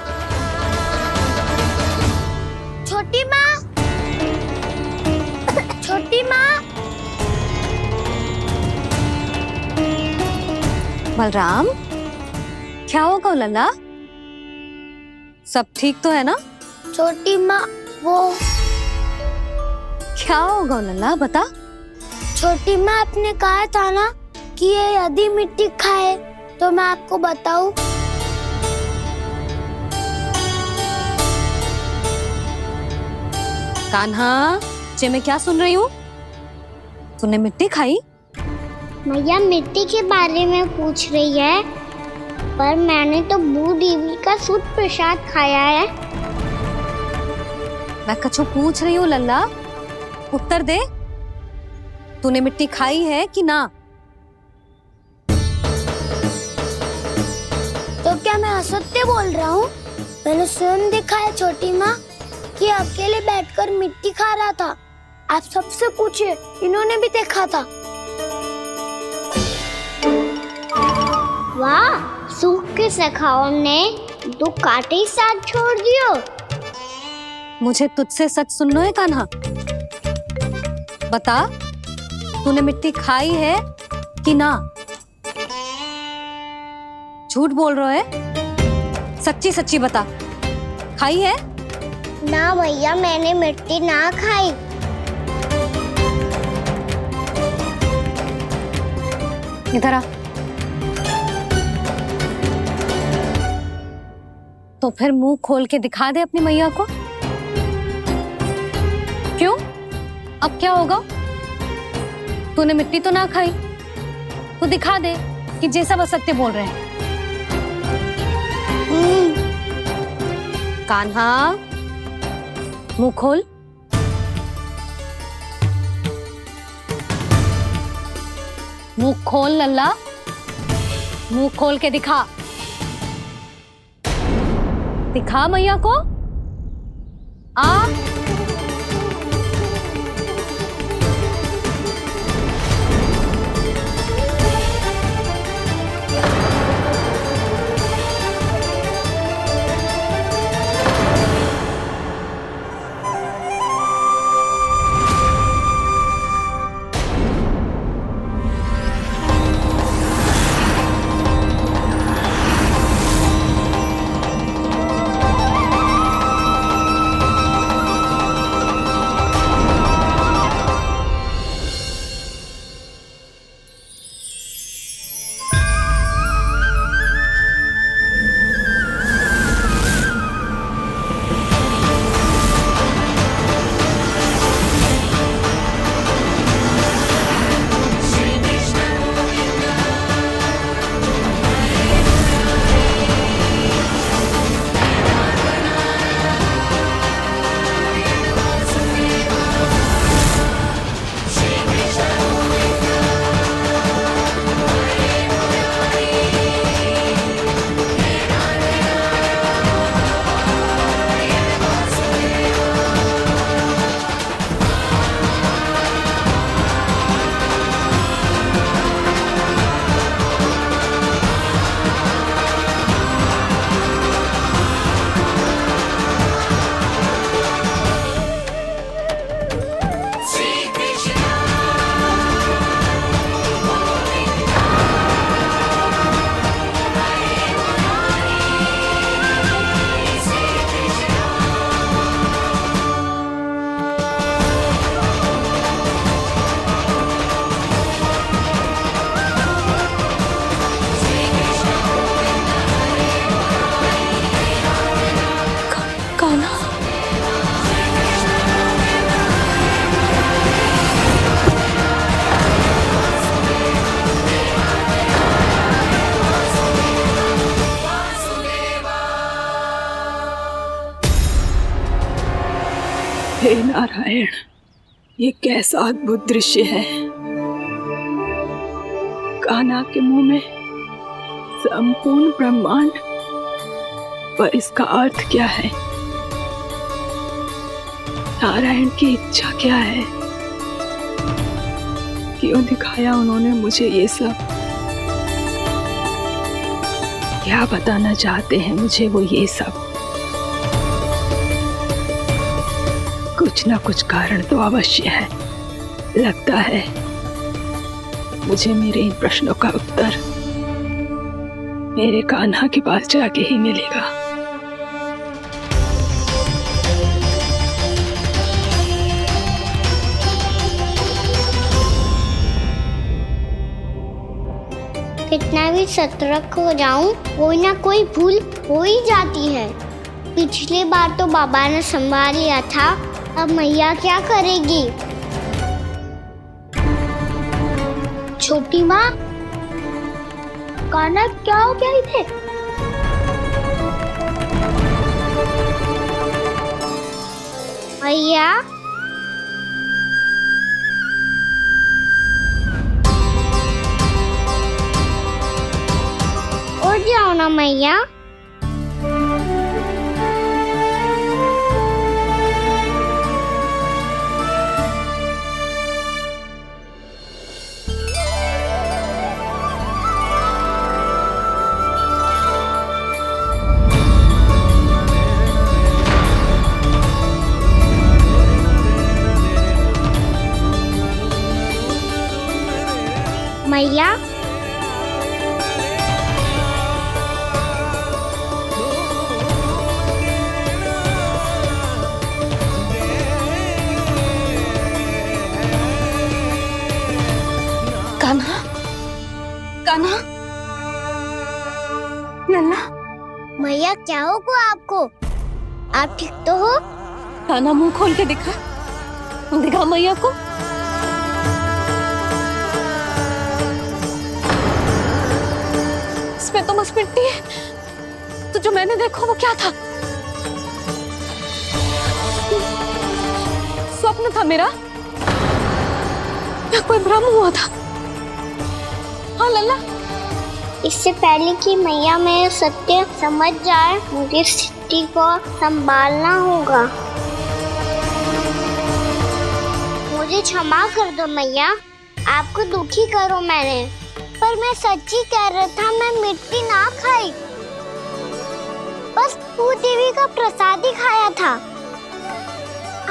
छोटी माँ, छोटी माँ। बलराम, क्या होगा लल्ला? सब ठीक तो है ना? छोटी माँ, वो क्या होगा लल्ला, बता। छोटी माँ, आपने कहा था ना कि ये यदि मिट्टी खाए तो मैं आपको बताऊं। कान्हा, जे मैं क्या सुन रही हूँ? तूने मिट्टी खाई? मैया मिट्टी के बारे में पूछ रही है, पर मैंने तो बूढ़ी देवी का शुद्ध प्रसाद खाया है। मैं कछु पूछ रही हूँ लल्ला, उत्तर दे। तूने मिट्टी खाई है कि ना? तो क्या मैं असत्य बोल रहा हूँ? मैंने स्वयं देखा है छोटी माँ कि अकेले बैठकर मिट्टी खा रहा था। आप सबसे पूछिए, इन्होंने भी देखा था। वाह, सूख के सखाओं ने 2 कांटे ही साथ छोड़ दियो। मुझे तुझसे सच सुनना है कान्हा। बता, तूने मिट्टी खाई है कि ना? झूठ बोल रहा है, सच्ची सच्ची बता, खाई है? ना भैया, मैंने मिट्टी ना खाई। इधर आ। तो फिर मुंह खोल के दिखा दे अपनी मैया को। क्यों? अब क्या होगा? तूने मिट्टी तो ना खाई, तो दिखा दे कि जे सब असत्य बोल रहे हैं। कान्हा, मुंह खोल। मुंह खोल लल्ला, मुंह खोल के दिखा। दिखा मैया को। आ हे नारायण, ये कैसा अद्भुत दृश्य है। कान्हा के मुंह में संपूर्ण ब्रह्मांड, पर इसका अर्थ क्या है? नारायण की इच्छा क्या है? क्यों दिखाया उन्होंने मुझे ये सब? क्या बताना चाहते हैं मुझे वो ये सब? कुछ ना कुछ कारण तो अवश्य है। लगता है मुझे मेरे इन प्रश्नों का उत्तर मेरे कान्हा के पास जाके ही मिलेगा। कितना भी सतर्क हो जाऊं, कोई ना कोई भूल हो ही जाती है। पिछली बार तो बाबा ने संभाल लिया था, अब मैया क्या करेगी? छोटी माँ, कान्हा क्या हो गया इधे? मैया, उठ जाओ ना मैया। मैया, कान्हा, कान्हा, लल्ला। मैया क्या होगा आपको? आप ठीक तो हो? कान्हा मुंह खोल के दिखा, दिखा मैया को। इसमें तो बस मिट्टी है, तो जो मैंने देखा वो क्या था? स्वप्न था मेरा या कोई भ्रम हुआ था? हाँ लल्ला, इससे पहले कि मैया मेरे सत्य समझ जाए, मुझे स्थिति को संभालना होगा। मुझे क्षमा कर दो मैया, आपको दुखी करो मैंने, पर मैं सच्ची कह रहा था, मैं मिट्टी ना खाई, बस भूत देवी का प्रसाद ही खाया था।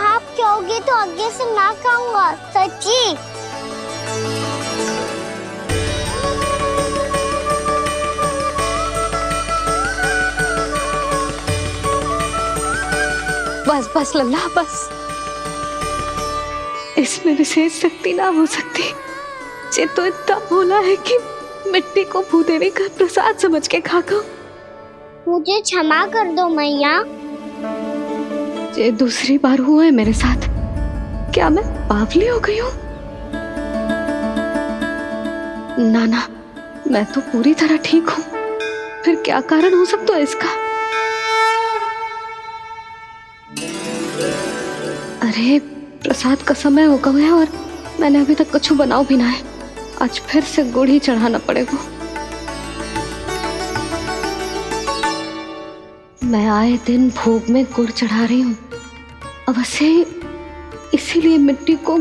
आप कहोगे तो आगे से ना खाऊंगा, सच्ची। बस बस लल्ला, बस। इसमें विशेष शक्ति ना हो सकती। ये तो इतना भोला है कि मिट्टी को भूदेवी का प्रसाद समझ के खा गो। मुझे क्षमा कर दो मैया। ये दूसरी बार हुआ है मेरे साथ। क्या मैं बावली हो गई हूँ? ना, मैं तो पूरी तरह ठीक हूँ। फिर क्या कारण हो सकता है इसका? अरे प्रसाद का समय हो गया है और मैंने अभी तक कुछ बनाओ भी ना है। आज फिर से गुड़ ही चढ़ाना पड़ेगा। मैं आए दिन भोग में गुड़ चढ़ा रही हूँ, अवश्य इसीलिए मिट्टी को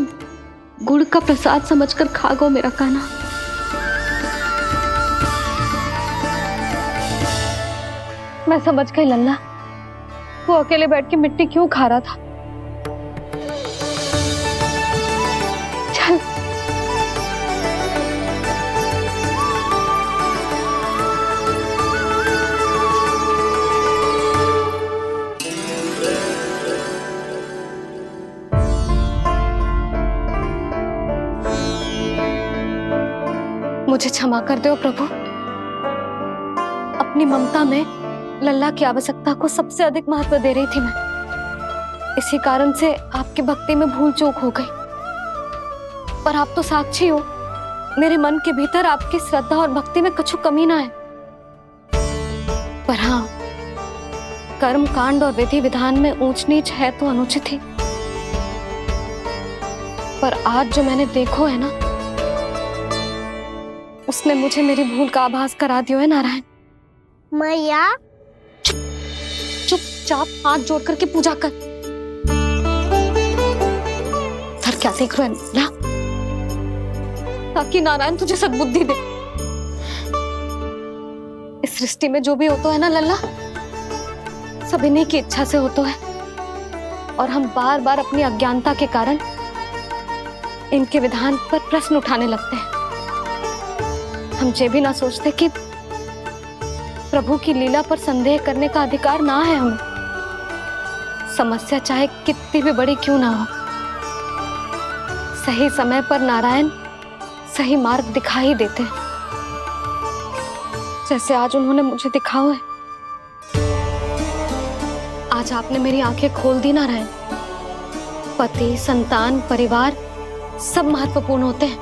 गुड़ का प्रसाद समझकर खा गो मेरा कान्हा। मैं समझ गई लल्ला, वो अकेले बैठ के मिट्टी क्यों खा रहा था। चल मुझे क्षमा कर दो प्रभु। अपनी ममता में लल्ला की आवश्यकता को सबसे अधिक महत्व दे रही थी मैं। इसी कारण से आपकी भक्ति में भूल चूक हो गई। पर आप तो साक्षी हो, मेरे मन के भीतर आपकी श्रद्धा और भक्ति में कुछ कमी ना है। पर हाँ, कर्म कांड और विधि विधान में ऊंच नीच है तो अनुचित ही। पर आज जो मैंने देखो है ना, उसने मुझे मेरी भूल का आभास करा दियो है नारायण। मैया चुपचाप हाथ जोड़ करके पूजा कर। सर क्या देख रहे हैं ना, ताकि नारायण तुझे सद्बुद्धि दे। इस सृष्टि में जो भी होता है ना लल्ला, सब इन्हीं की इच्छा से होता है, और हम बार बार अपनी अज्ञानता के कारण इनके विधान पर प्रश्न उठाने लगते हैं। हम ये भी ना सोचते कि प्रभु की लीला पर संदेह करने का अधिकार ना है हमें, समस्या चाहे कितनी भी बड़ी क्यों ना हो। सही समय पर नारायण सही मार्ग दिखा ही देते हैं, जैसे आज उन्होंने मुझे दिखाओ है। आज आपने मेरी आंखें खोल दी नारायण। पति, संतान, परिवार सब महत्वपूर्ण होते हैं,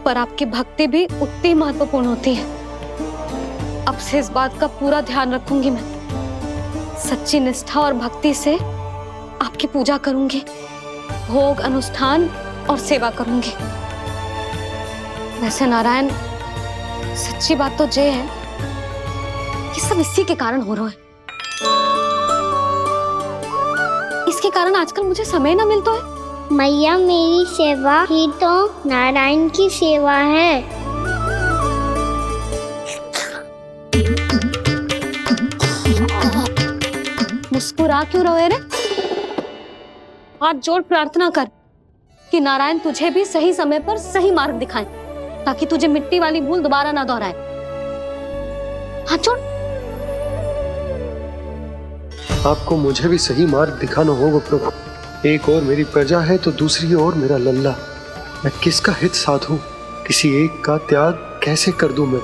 पर आपकी भक्ति भी उतनी महत्वपूर्ण होती है। अब से इस बात का पूरा ध्यान रखूंगी मैं। सच्ची निष्ठा और भक्ति से आपकी पूजा करूंगी, भोग, अनुष्ठान और सेवा करूंगी। वैसे नारायण, सच्ची बात तो ये है कि सब इसी के कारण हो रहा है। इसके कारण आजकल मुझे समय ना मिलता है। मैया, मेरी सेवा ही तो नारायण की सेवा है। मुस्कुरा क्यों रहे रे? हाथ जोड़ प्रार्थना कर कि नारायण तुझे भी सही समय पर सही मार्ग दिखाएं, ताकि तुझे मिट्टी वाली भूल दोबारा ना दोहराए। हाथ जोड़। आपको मुझे भी सही मार्ग दिखाना होगा प्रभु। एक और मेरी प्रजा है तो दूसरी ओर मेरा लल्ला। मैं किसका हित साधूं? किसी एक का त्याग कैसे कर दूं मैं?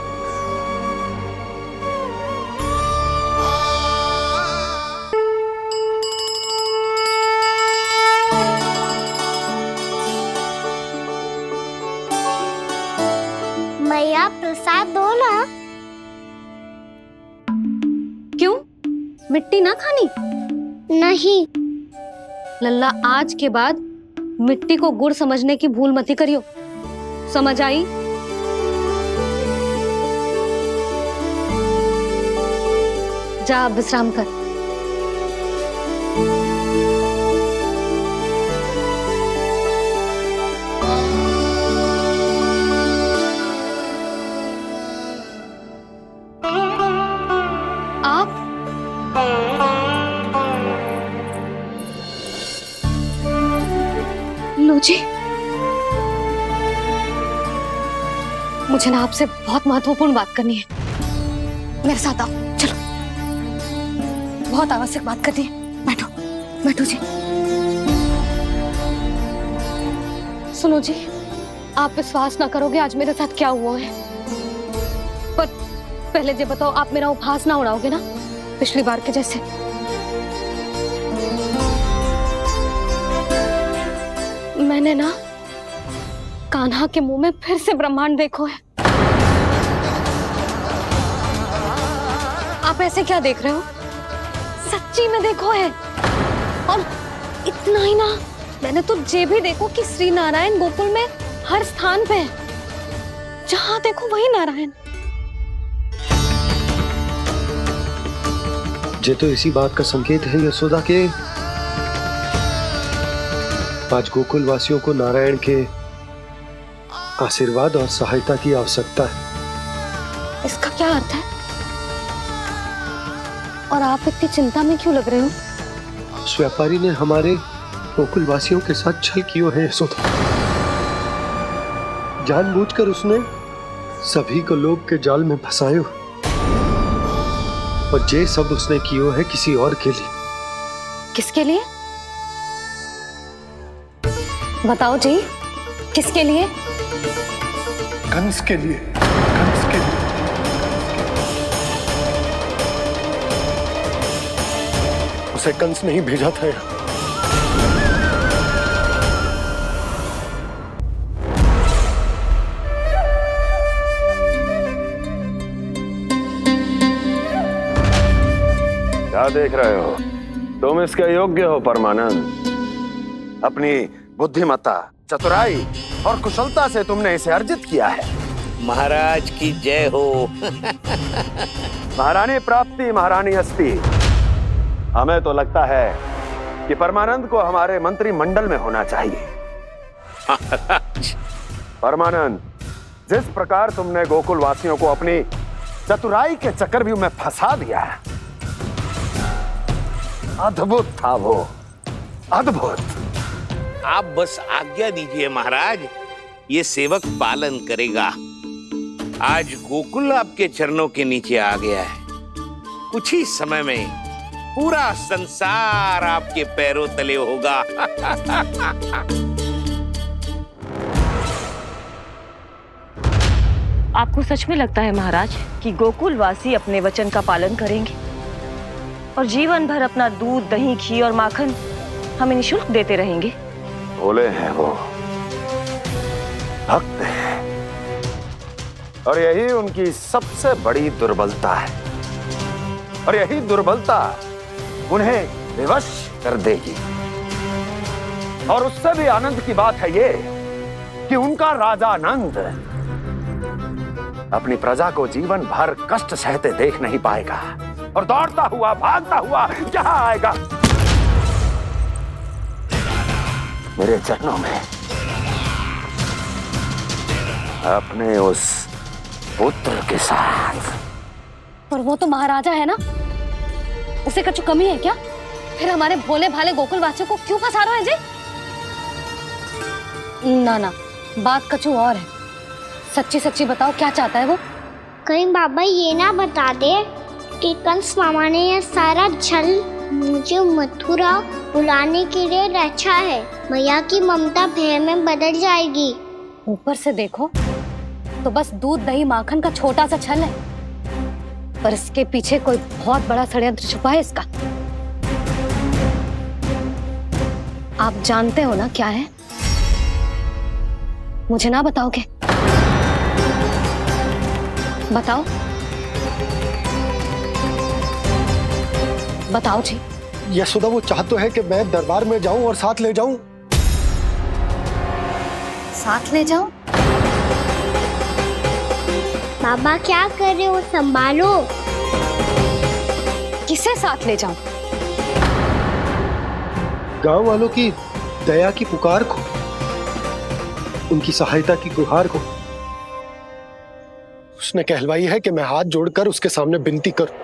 मैया, प्रसाद दो ना। क्यों? मिट्टी ना खानी? नहीं। लल्ला, आज के बाद मिट्टी को गुड़ समझने की भूल मत करियो। समझ आई? जा विश्राम कर। लो जी, मुझे ना आपसे बहुत महत्वपूर्ण बात करनी है। मेरे साथ आओ, चलो। बहुत आवश्यक बात करनी है। बैठो, बैठो जी। सुनो जी, आप विश्वास ना करोगे आज मेरे साथ क्या हुआ है। पर पहले ये बताओ, आप मेरा उपहास ना उड़ाओगे ना, पिछली बार के जैसे? मैंने ना कान्हा के मुंह में फिर से ब्रह्मांड देखो है। आप ऐसे क्या देख रहे हो? सच्ची में देखो है। और इतना ही ना, मैंने तो ये भी देखो कि श्री नारायण गोकुल में हर स्थान पे है। जहां देखो वही नारायण। ये तो इसी बात का संकेत है यशोदा के आज गोकुल वासियों को नारायण के आशीर्वाद और सहायता की आवश्यकता है। इसका क्या अर्थ है? और आप इतनी चिंता में क्यों लग रहे हो? उस व्यापारी ने हमारे गोकुल वासियों के साथ छल किया है यशोदा। जानबूझकर उसने सभी को लोभ के जाल में फंसायो, और ये सब उसने किया है किसी और के लिए। किसके लिए? बताओ जी, किसके लिए? कंस के लिए। कंस के लिए। उसे कंस नहीं भेजा था। क्या देख रहे हो? तुम इसके योग्य हो परमानंद। अपनी बुद्धिमत्ता चतुराई और कुशलता से तुमने इसे अर्जित किया है। महाराज की जय हो। महारानी प्राप्ति महारानी हस्ती। हमें तो लगता है कि परमानंद को हमारे मंत्रिमंडल में होना चाहिए। परमानंद, जिस प्रकार तुमने गोकुल वासियों को अपनी चतुराई के चक्रव्यूह में फंसा दिया है, अद्भुत था वो, अद्भुत। आप बस आज्ञा दीजिए महाराज, ये सेवक पालन करेगा। आज गोकुल आपके चरणों के नीचे आ गया है। कुछ ही समय में पूरा संसार आपके पैरों तले होगा। आपको सच में लगता है महाराज कि गोकुल वासी अपने वचन का पालन करेंगे और जीवन भर अपना दूध, दही, घी और माखन हमें निःशुल्क देते रहेंगे? भोले हैं वो, भक्त हैं, और यही उनकी सबसे बड़ी दुर्बलता है। और यही दुर्बलता उन्हें विवश कर देगी। और उससे भी आनंद की बात है ये कि उनका राजा नंद अपनी प्रजा को जीवन भर कष्ट सहते देख नहीं पाएगा और दौड़ता हुआ, भागता हुआ यहाँ आएगा मेरे चरणों में अपने उस पुत्र के साथ। पर वो तो महाराजा है ना, उसे कुछ कमी है क्या? फिर हमारे भोले भाले गोकुल वासियों को क्यों फंसा रहे हैं जी? ना ना, बात कछु और है। सच्ची सच्ची बताओ, क्या चाहता है वो? कहीं बाबा ये ना बता दे कि कंस मामा ने यह सारा छल मुझे मथुरा बुलाने के लिए रचा है। मैया की ममता भय में बदल जाएगी। ऊपर से देखो तो बस दूध, दही, माखन का छोटा सा छल है, पर इसके पीछे कोई बहुत बड़ा षड्यंत्र छुपा है इसका। आप जानते हो ना क्या है? मुझे ना बताओगे? बताओ बताओ जी। यशोदा, वो चाह तो है कि मैं दरबार में जाऊं और साथ ले जाऊं। साथ ले जाऊं? बाबा क्या कर रहे हो, संभालो। किसे साथ ले जाऊं? गांव वालों की दया की पुकार को, उनकी सहायता की गुहार को। उसने कहलवाई है कि मैं हाथ जोड़कर उसके सामने विनती करूं,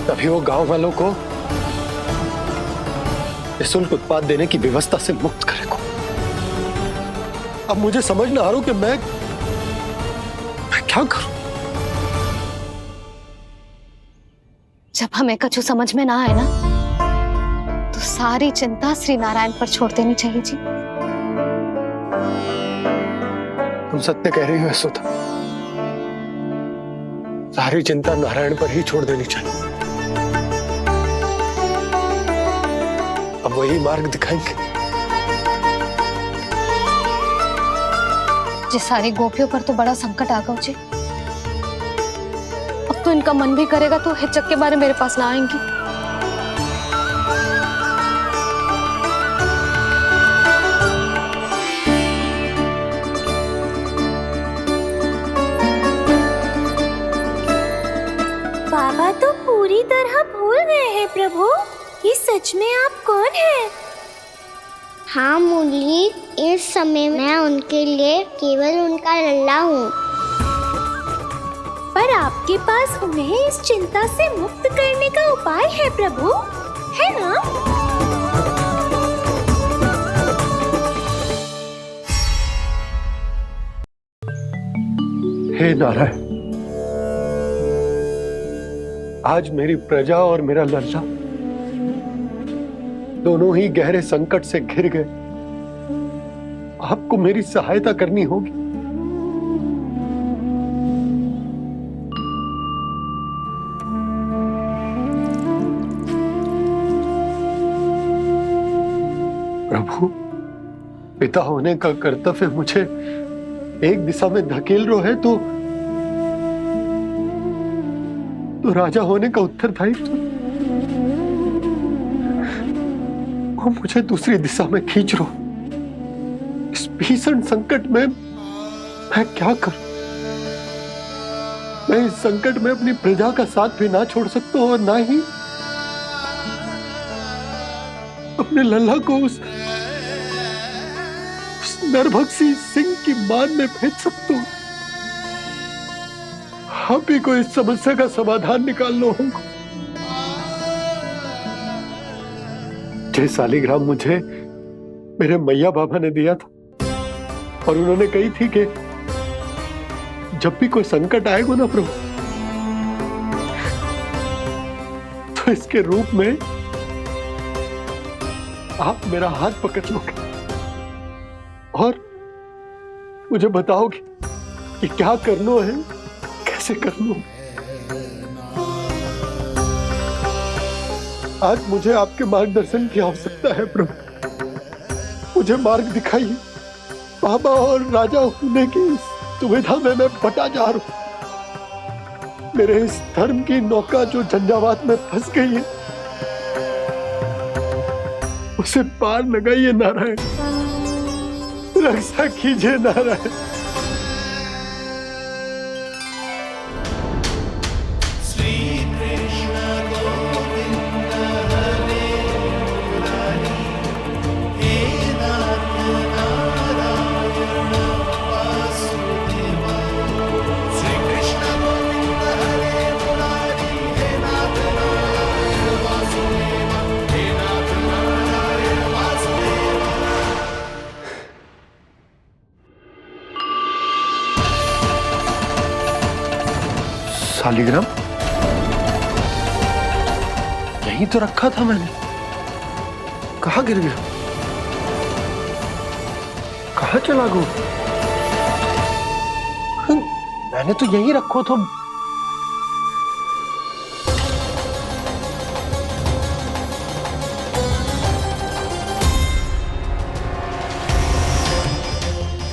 तभी वो गांव वालों को निःशुल्क उत्पाद देने की व्यवस्था से मुक्त करेगा। अब मुझे समझ ना आ रहा कि मैं क्या करूं। जब हमें कछु समझ में ना आए ना, तो सारी चिंता श्री नारायण पर छोड़ देनी चाहिए जी। तुम सत्य कह रही हो यशोदा, सारी चिंता नारायण पर ही छोड़ देनी चाहिए। अब वही मार्ग दिखाएंगे। जी सारी गोपियों पर तो बड़ा संकट आ गया जी। अब तो इनका मन भी करेगा तो हिचक के बारे मेरे पास ना आएंगी। बाबा तो पूरी तरह भूल गए हैं प्रभु, ये सच में आप कौन हैं? हाँ मुरली, इस समय मैं उनके लिए केवल उनका लल्ला हूँ। पर आपके पास उन्हें इस चिंता से मुक्त करने का उपाय है प्रभु, है ना? हे नारायण, आज मेरी प्रजा और मेरा लल्ला दोनों ही गहरे संकट से घिर गए। आपको मेरी सहायता करनी होगी। प्रभु, पिता होने का कर्तव्य मुझे एक दिशा में धकेल रहे है तो राजा होने का उत्तरदायित्व वो मुझे दूसरी दिशा में खींच रहा। भीषण संकट में मैं क्या करूं? मैं इस संकट में अपनी प्रजा का साथ भी ना छोड़ सकता हूं और ना ही अपने लल्ला को उस नरभक्षी सिंह की मान में भेज सकता हूं। आप ही को इस समस्या का समाधान निकालना होगा। जय सालिग्राम मुझे मेरे मैया बाबा ने दिया था और उन्होंने कही थी कि जब भी कोई संकट आएगा ना प्रभु, तो इसके रूप में आप मेरा हाथ पकड़ लोगे और मुझे बताओगे कि क्या करना है, कैसे करना है। आज मुझे आपके मार्गदर्शन की आवश्यकता है प्रभु। मुझे मार्ग दिखाइए। बाबा और राजा होने की इस दुविधा में मैं बटा जा रहा हूं। मेरे इस धर्म की नौका जो झंझावात में फंस गई है, उसे पार लगाइए नारायण, रक्षा कीजिए नारायण। सालिग्राम यहीं तो रखा था मैंने, कहाँ गिर गया? कहाँ चला गया? मैंने तो यहीं रखो था।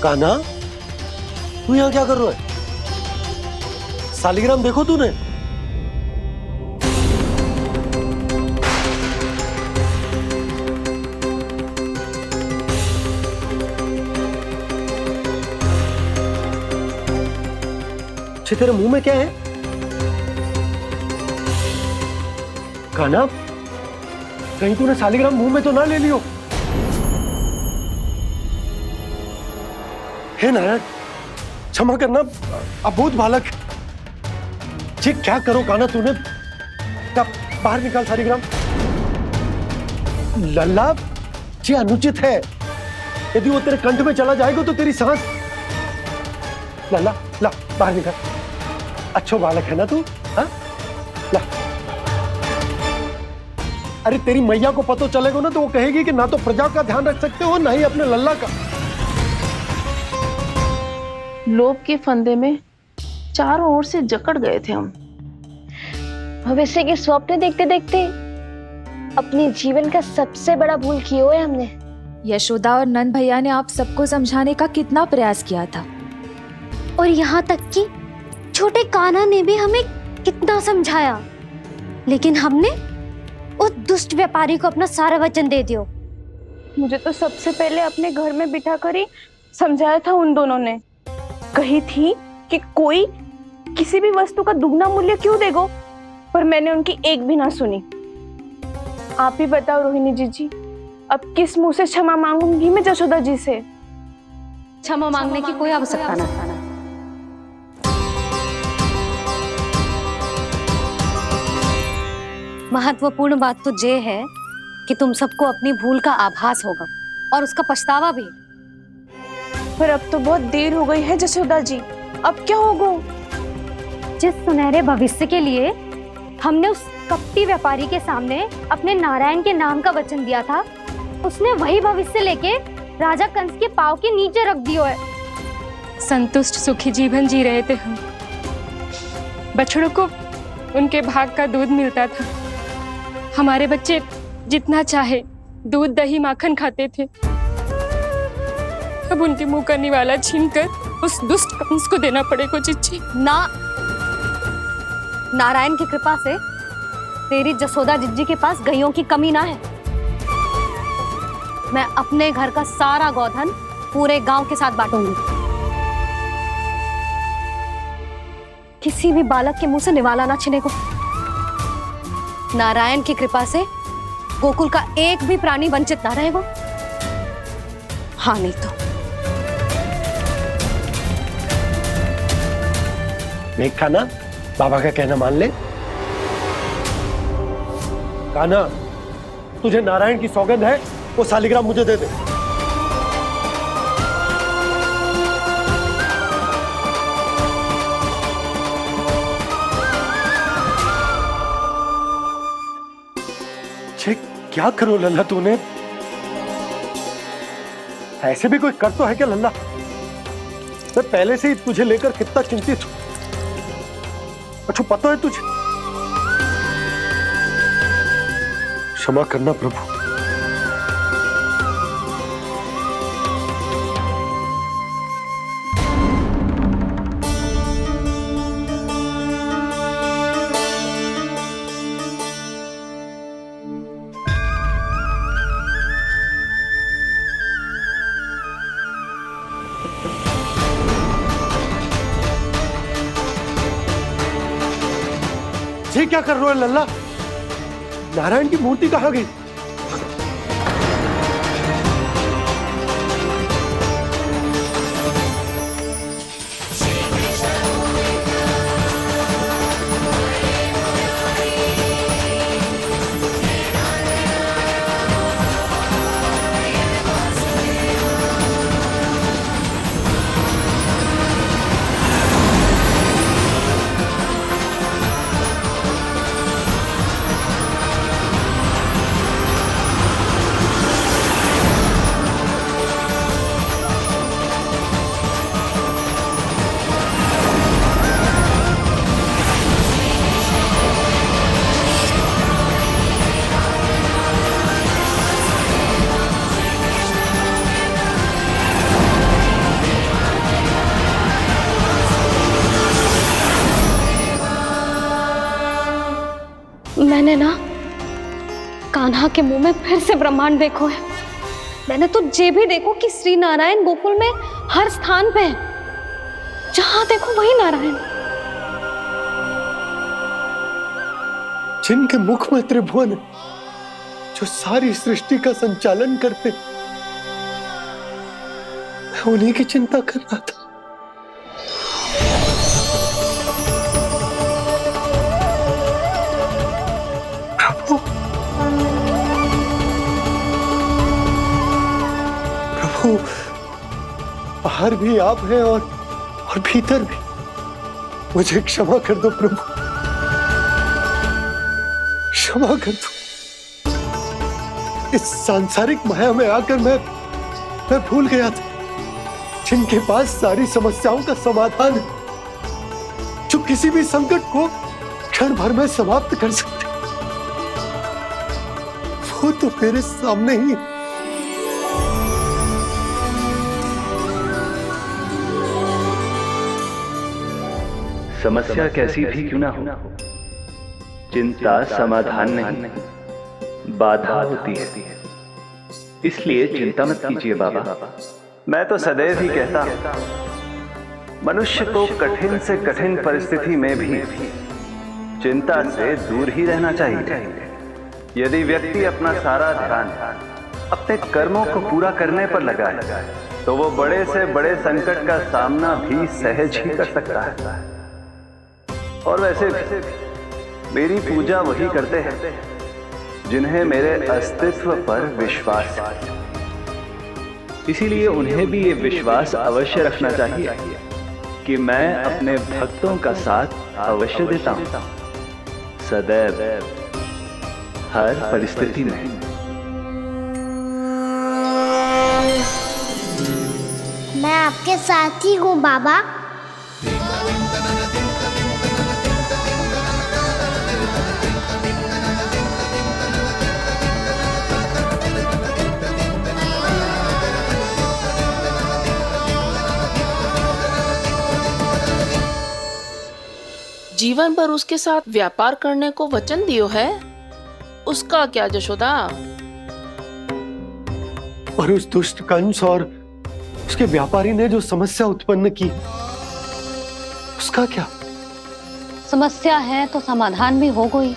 कान्हा, तू यहाँ क्या कर रहा है? सालिग्राम देखो तूने? अच्छे, तेरे मुंह में क्या है? कान्हा, कहीं तूने सालिग्राम मुंह में तो ना ले लियो? हे नारायण, क्षमा करना, अबोध बालक। जी क्या करो कान्हा तूने? क्या बाहर निकाल सालिग्राम। लल्ला जी अनुचित है। यदि वो तेरे कंठ में चला जाएगा तो तेरी सांस। लल्ला ला बाहर निकाल। अच्छा बालक है ना तू? हाँ ला। अरे तेरी मैया को पता चलेगा ना तो वो कहेगी कि ना तो प्रजा का ध्यान रख सकते हो ना ही अपने लल्ला का। लोभ के फंदे में चारों ओर से जकड़ गए थे हम। भविष्य के स्वप्न देखते देखते अपने जीवन का सबसे बड़ा भूल किया है हमने। यशोदा और नंद भैया ने आप सबको समझाने का कितना प्रयास किया था, और यहाँ तक कि छोटे कान्हा ने भी हमें कितना समझाया, लेकिन हमने उस दुष्ट व्यापारी को अपना सारा वचन दे दिया। मुझे तो सबसे पहले अपने घर में बिठा कर ही समझाया था उन दोनों ने। कही थी कि कोई किसी भी वस्तु का दुगना मूल्य क्यों देगो, पर मैंने उनकी एक भी ना सुनी। आप ही बताओ रोहिणी जी, अब किस मुंह से क्षमा मांगूंगी मैं जशोदा जी से? क्षमा मांगने की कोई आवश्यकता ना। महत्वपूर्ण बात तो ये है कि तुम सबको अपनी भूल का आभास होगा और उसका पछतावा भी। पर अब तो बहुत देर हो गई है जशोदा जी, अब क्या होगा? जिस सुनहरे भविष्य के लिए हमने उस कपटी व्यापारी के सामने अपने नारायण के नाम का वचन दिया था, उसने वही भविष्य लेके राजा कंस के पांव के नीचे रख दिया है। संतुष्ट सुखी जीवन जी रहे थे हम। बछड़ों को उनके भाग का दूध मिलता था। हमारे बच्चे जितना चाहे दूध दही माखन खाते थे। अब उनके मुंह का निवाला छीनकर उस दुष्ट कंस को देना पड़ेगा चिच्ची। ना, नारायण की कृपा से तेरी जसोदा जिज्जी के पास गैयों की कमी ना है। मैं अपने घर का सारा गोधन पूरे गांव के साथ बांटूंगी। किसी भी बालक के मुंह से निवाला ना छिने को। नारायण की कृपा से गोकुल का एक भी प्राणी वंचित ना रहेगा। हाँ नहीं तो देख कान्हा, बाबा का कहना मान ले। कान्हा, तुझे नारायण की सौगंध है, वो शालिग्राम मुझे दे दे। क्या करो लल्ला तूने? ऐसे भी कोई कर तो है क्या लल्ला? मैं पहले से ही तुझे लेकर कितना चिंतित हूं। अच्छा पता है तुझे? क्षमा करना प्रभु। ये क्या कर रहे हो लल्ला? नारायण की मूर्ति कहाँ गई? मैंने ना कान्हा के मुंह में फिर से ब्रह्मांड देखो है। मैंने तो ये भी देखो कि श्री नारायण गोकुल में हर स्थान पे है। जहां देखो वही नारायण। जिनके मुख में त्रिभुवन है, जो सारी सृष्टि का संचालन करते, मैं उन्हीं की चिंता कर रहा था। प्रभु, बाहर भी आप हैं और भीतर भी। मुझे क्षमा कर दो प्रभु, क्षमा कर दो। इस सांसारिक माया में आकर मैं भूल गया था, जिनके पास सारी समस्याओं का समाधान है, जो किसी भी संकट को क्षण भर में समाप्त कर सकते, वो तो मेरे सामने ही। समस्या कैसी भी क्यों ना हो, चिंता समाधान नहीं, बाधा होती है। इसलिए चिंता मत कीजिए बाबा। मैं तो सदैव ही कहता हूं, मनुष्य को कठिन से कठिन परिस्थिति में भी चिंता से दूर ही रहना चाहिए। यदि व्यक्ति अपना सारा ध्यान अपने कर्मों को पूरा करने पर लगाए, तो वो बड़े से बड़े संकट का सामना भी सहज ही कर सकता है। और वैसे भी मेरी पूजा वही करते हैं जिन्हें मेरे अस्तित्व पर विश्वास है। इसीलिए उन्हें भी ये विश्वास अवश्य रखना चाहिए कि मैं अपने भक्तों का साथ अवश्य देता हूं, सदैव, हर परिस्थिति में। मैं आपके साथ ही हूँ बाबा। जीवन भर उसके साथ व्यापार करने को वचन दियो है, उसका क्या जशोदा? और उस दुष्ट कंस और उसके व्यापारी ने जो समस्या उत्पन्न की, उसका क्या? समस्या है तो समाधान भी होगा ही।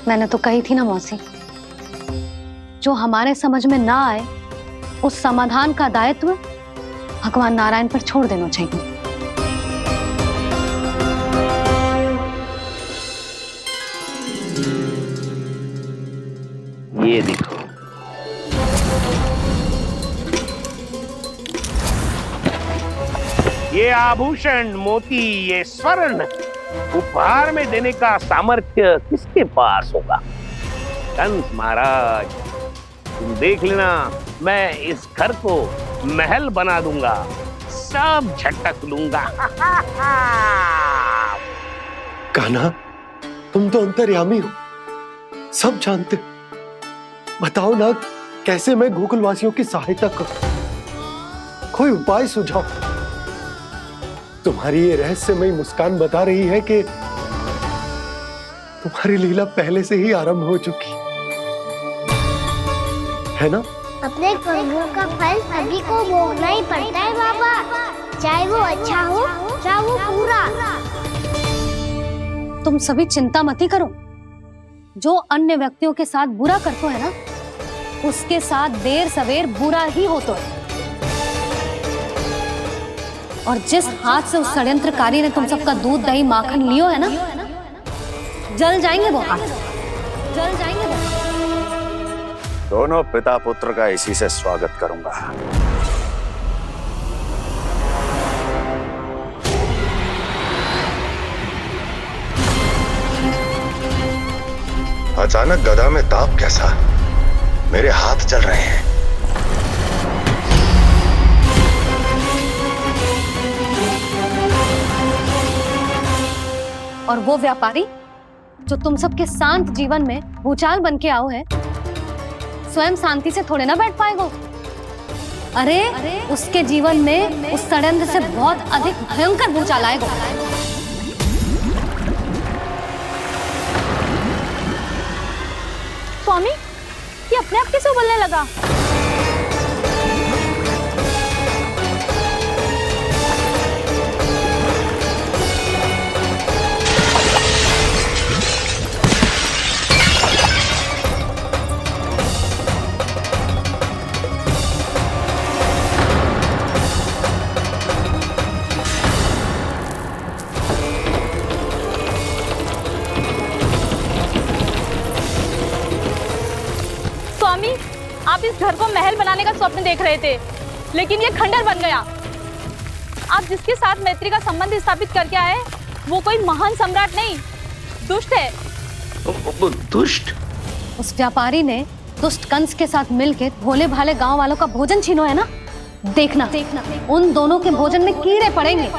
मैंने तो कही थी ना मौसी, जो हमारे समझ में ना आए उस समाधान का दायित्व भगवान नारायण पर छोड़ देना चाहिए। ये देखो, ये आभूषण, मोती, ये स्वर्ण उपहार में देने का सामर्थ्य किसके पास होगा? कंस महाराज, तुम देख लेना, मैं इस घर को महल बना दूंगा, सब झटक लूंगा। कान्हा, तुम तो अंतर्यामी हो, सब जानते हो। बताओ ना, कैसे मैं गोकुलवासियों की सहायता करूं? कोई उपाय सुझाओ। तुम्हारी ये रहस्यमयी मुस्कान बता रही है कि तुम्हारी लीला पहले से ही आरंभ हो चुकी है ना? अपने कर्मों का फल सभी को भोगना ही पड़ता है बाबा, चाहे वो अच्छा हो चाहे वो बुरा। तुम सभी चिंता मत ही करो। जो अन्य व्यक्तियों के साथ बुरा करते है ना, उसके साथ देर सवेर बुरा ही होता है। और जिस हाथ से उस षड्यंत्रकारी ने तुम सबका दूध दही माखन लियो है ना, जल जाएंगे वो हाथ, जल जाएंगे वो। दोनों पिता पुत्र का इसी से स्वागत करूंगा। अचानक गदा में ताप कैसा? मेरे हाथ जल रहे हैं। और वो व्यापारी जो तुम सबके शांत जीवन में भूचाल बन के आओ है, स्वयं शांति से थोड़े ना बैठ पाएगा। अरे उसके जीवन में उस षड्यंत्र से बहुत अधिक भयंकर भूचाल आएगा। स्वामी, ये अपने आप कैसे उबलने लगा? स्वामी, आप इस घर को महल बनाने का स्वप्न देख रहे थे, लेकिन ये खंडर बन गया। आप जिसके साथ मैत्री का संबंध स्थापित करके आए, वो कोई महान सम्राट नहीं, दुष्ट है। दुष्ट? उस व्यापारी ने दुष्ट कंस के साथ मिलकर भोले भाले गांव वालों का भोजन छीनो है ना, देखना उन दोनों के भोजन में कीड़े पड़ेंगे।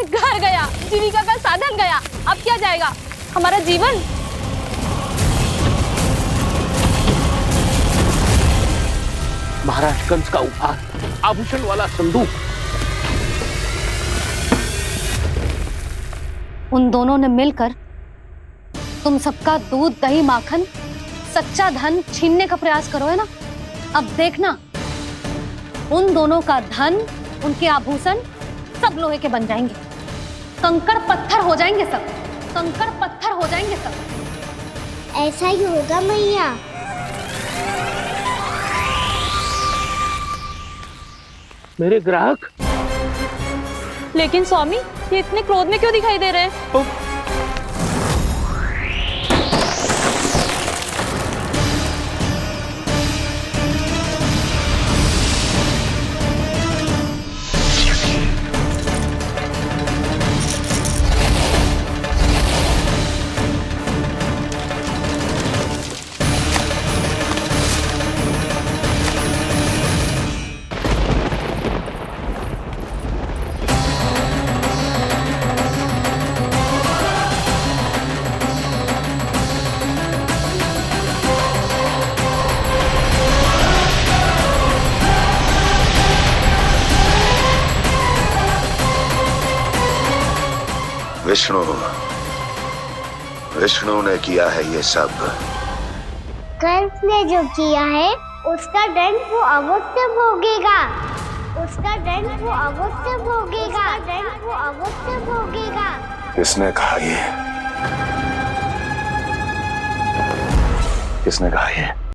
घर गया, जीविका का साधन गया, अब क्या जाएगा हमारा जीवन? महाराज कंस का उपहार, आभूषण वाला संदूक। उन दोनों ने मिलकर तुम सबका दूध दही माखन सच्चा धन छीनने का प्रयास करो है ना। अब देखना उन दोनों का धन, उनके आभूषण सब लोहे के बन जाएंगे, कंकड़ पत्थर हो जाएंगे सब, कंकड़ पत्थर हो जाएंगे सब। ऐसा ही होगा मैया। मेरे ग्राहक? लेकिन स्वामी, ये इतने क्रोध में क्यों दिखाई दे रहे हैं? विष्णु ने किया है ये सब। कंस ने जो किया है उसका दंड वो अवश्य भोगेगा। उसका दंड वो अवश्य भोगेगा। दंड वो अवश्य भोगेगा। किसने कहा ये? किसने कहा ये?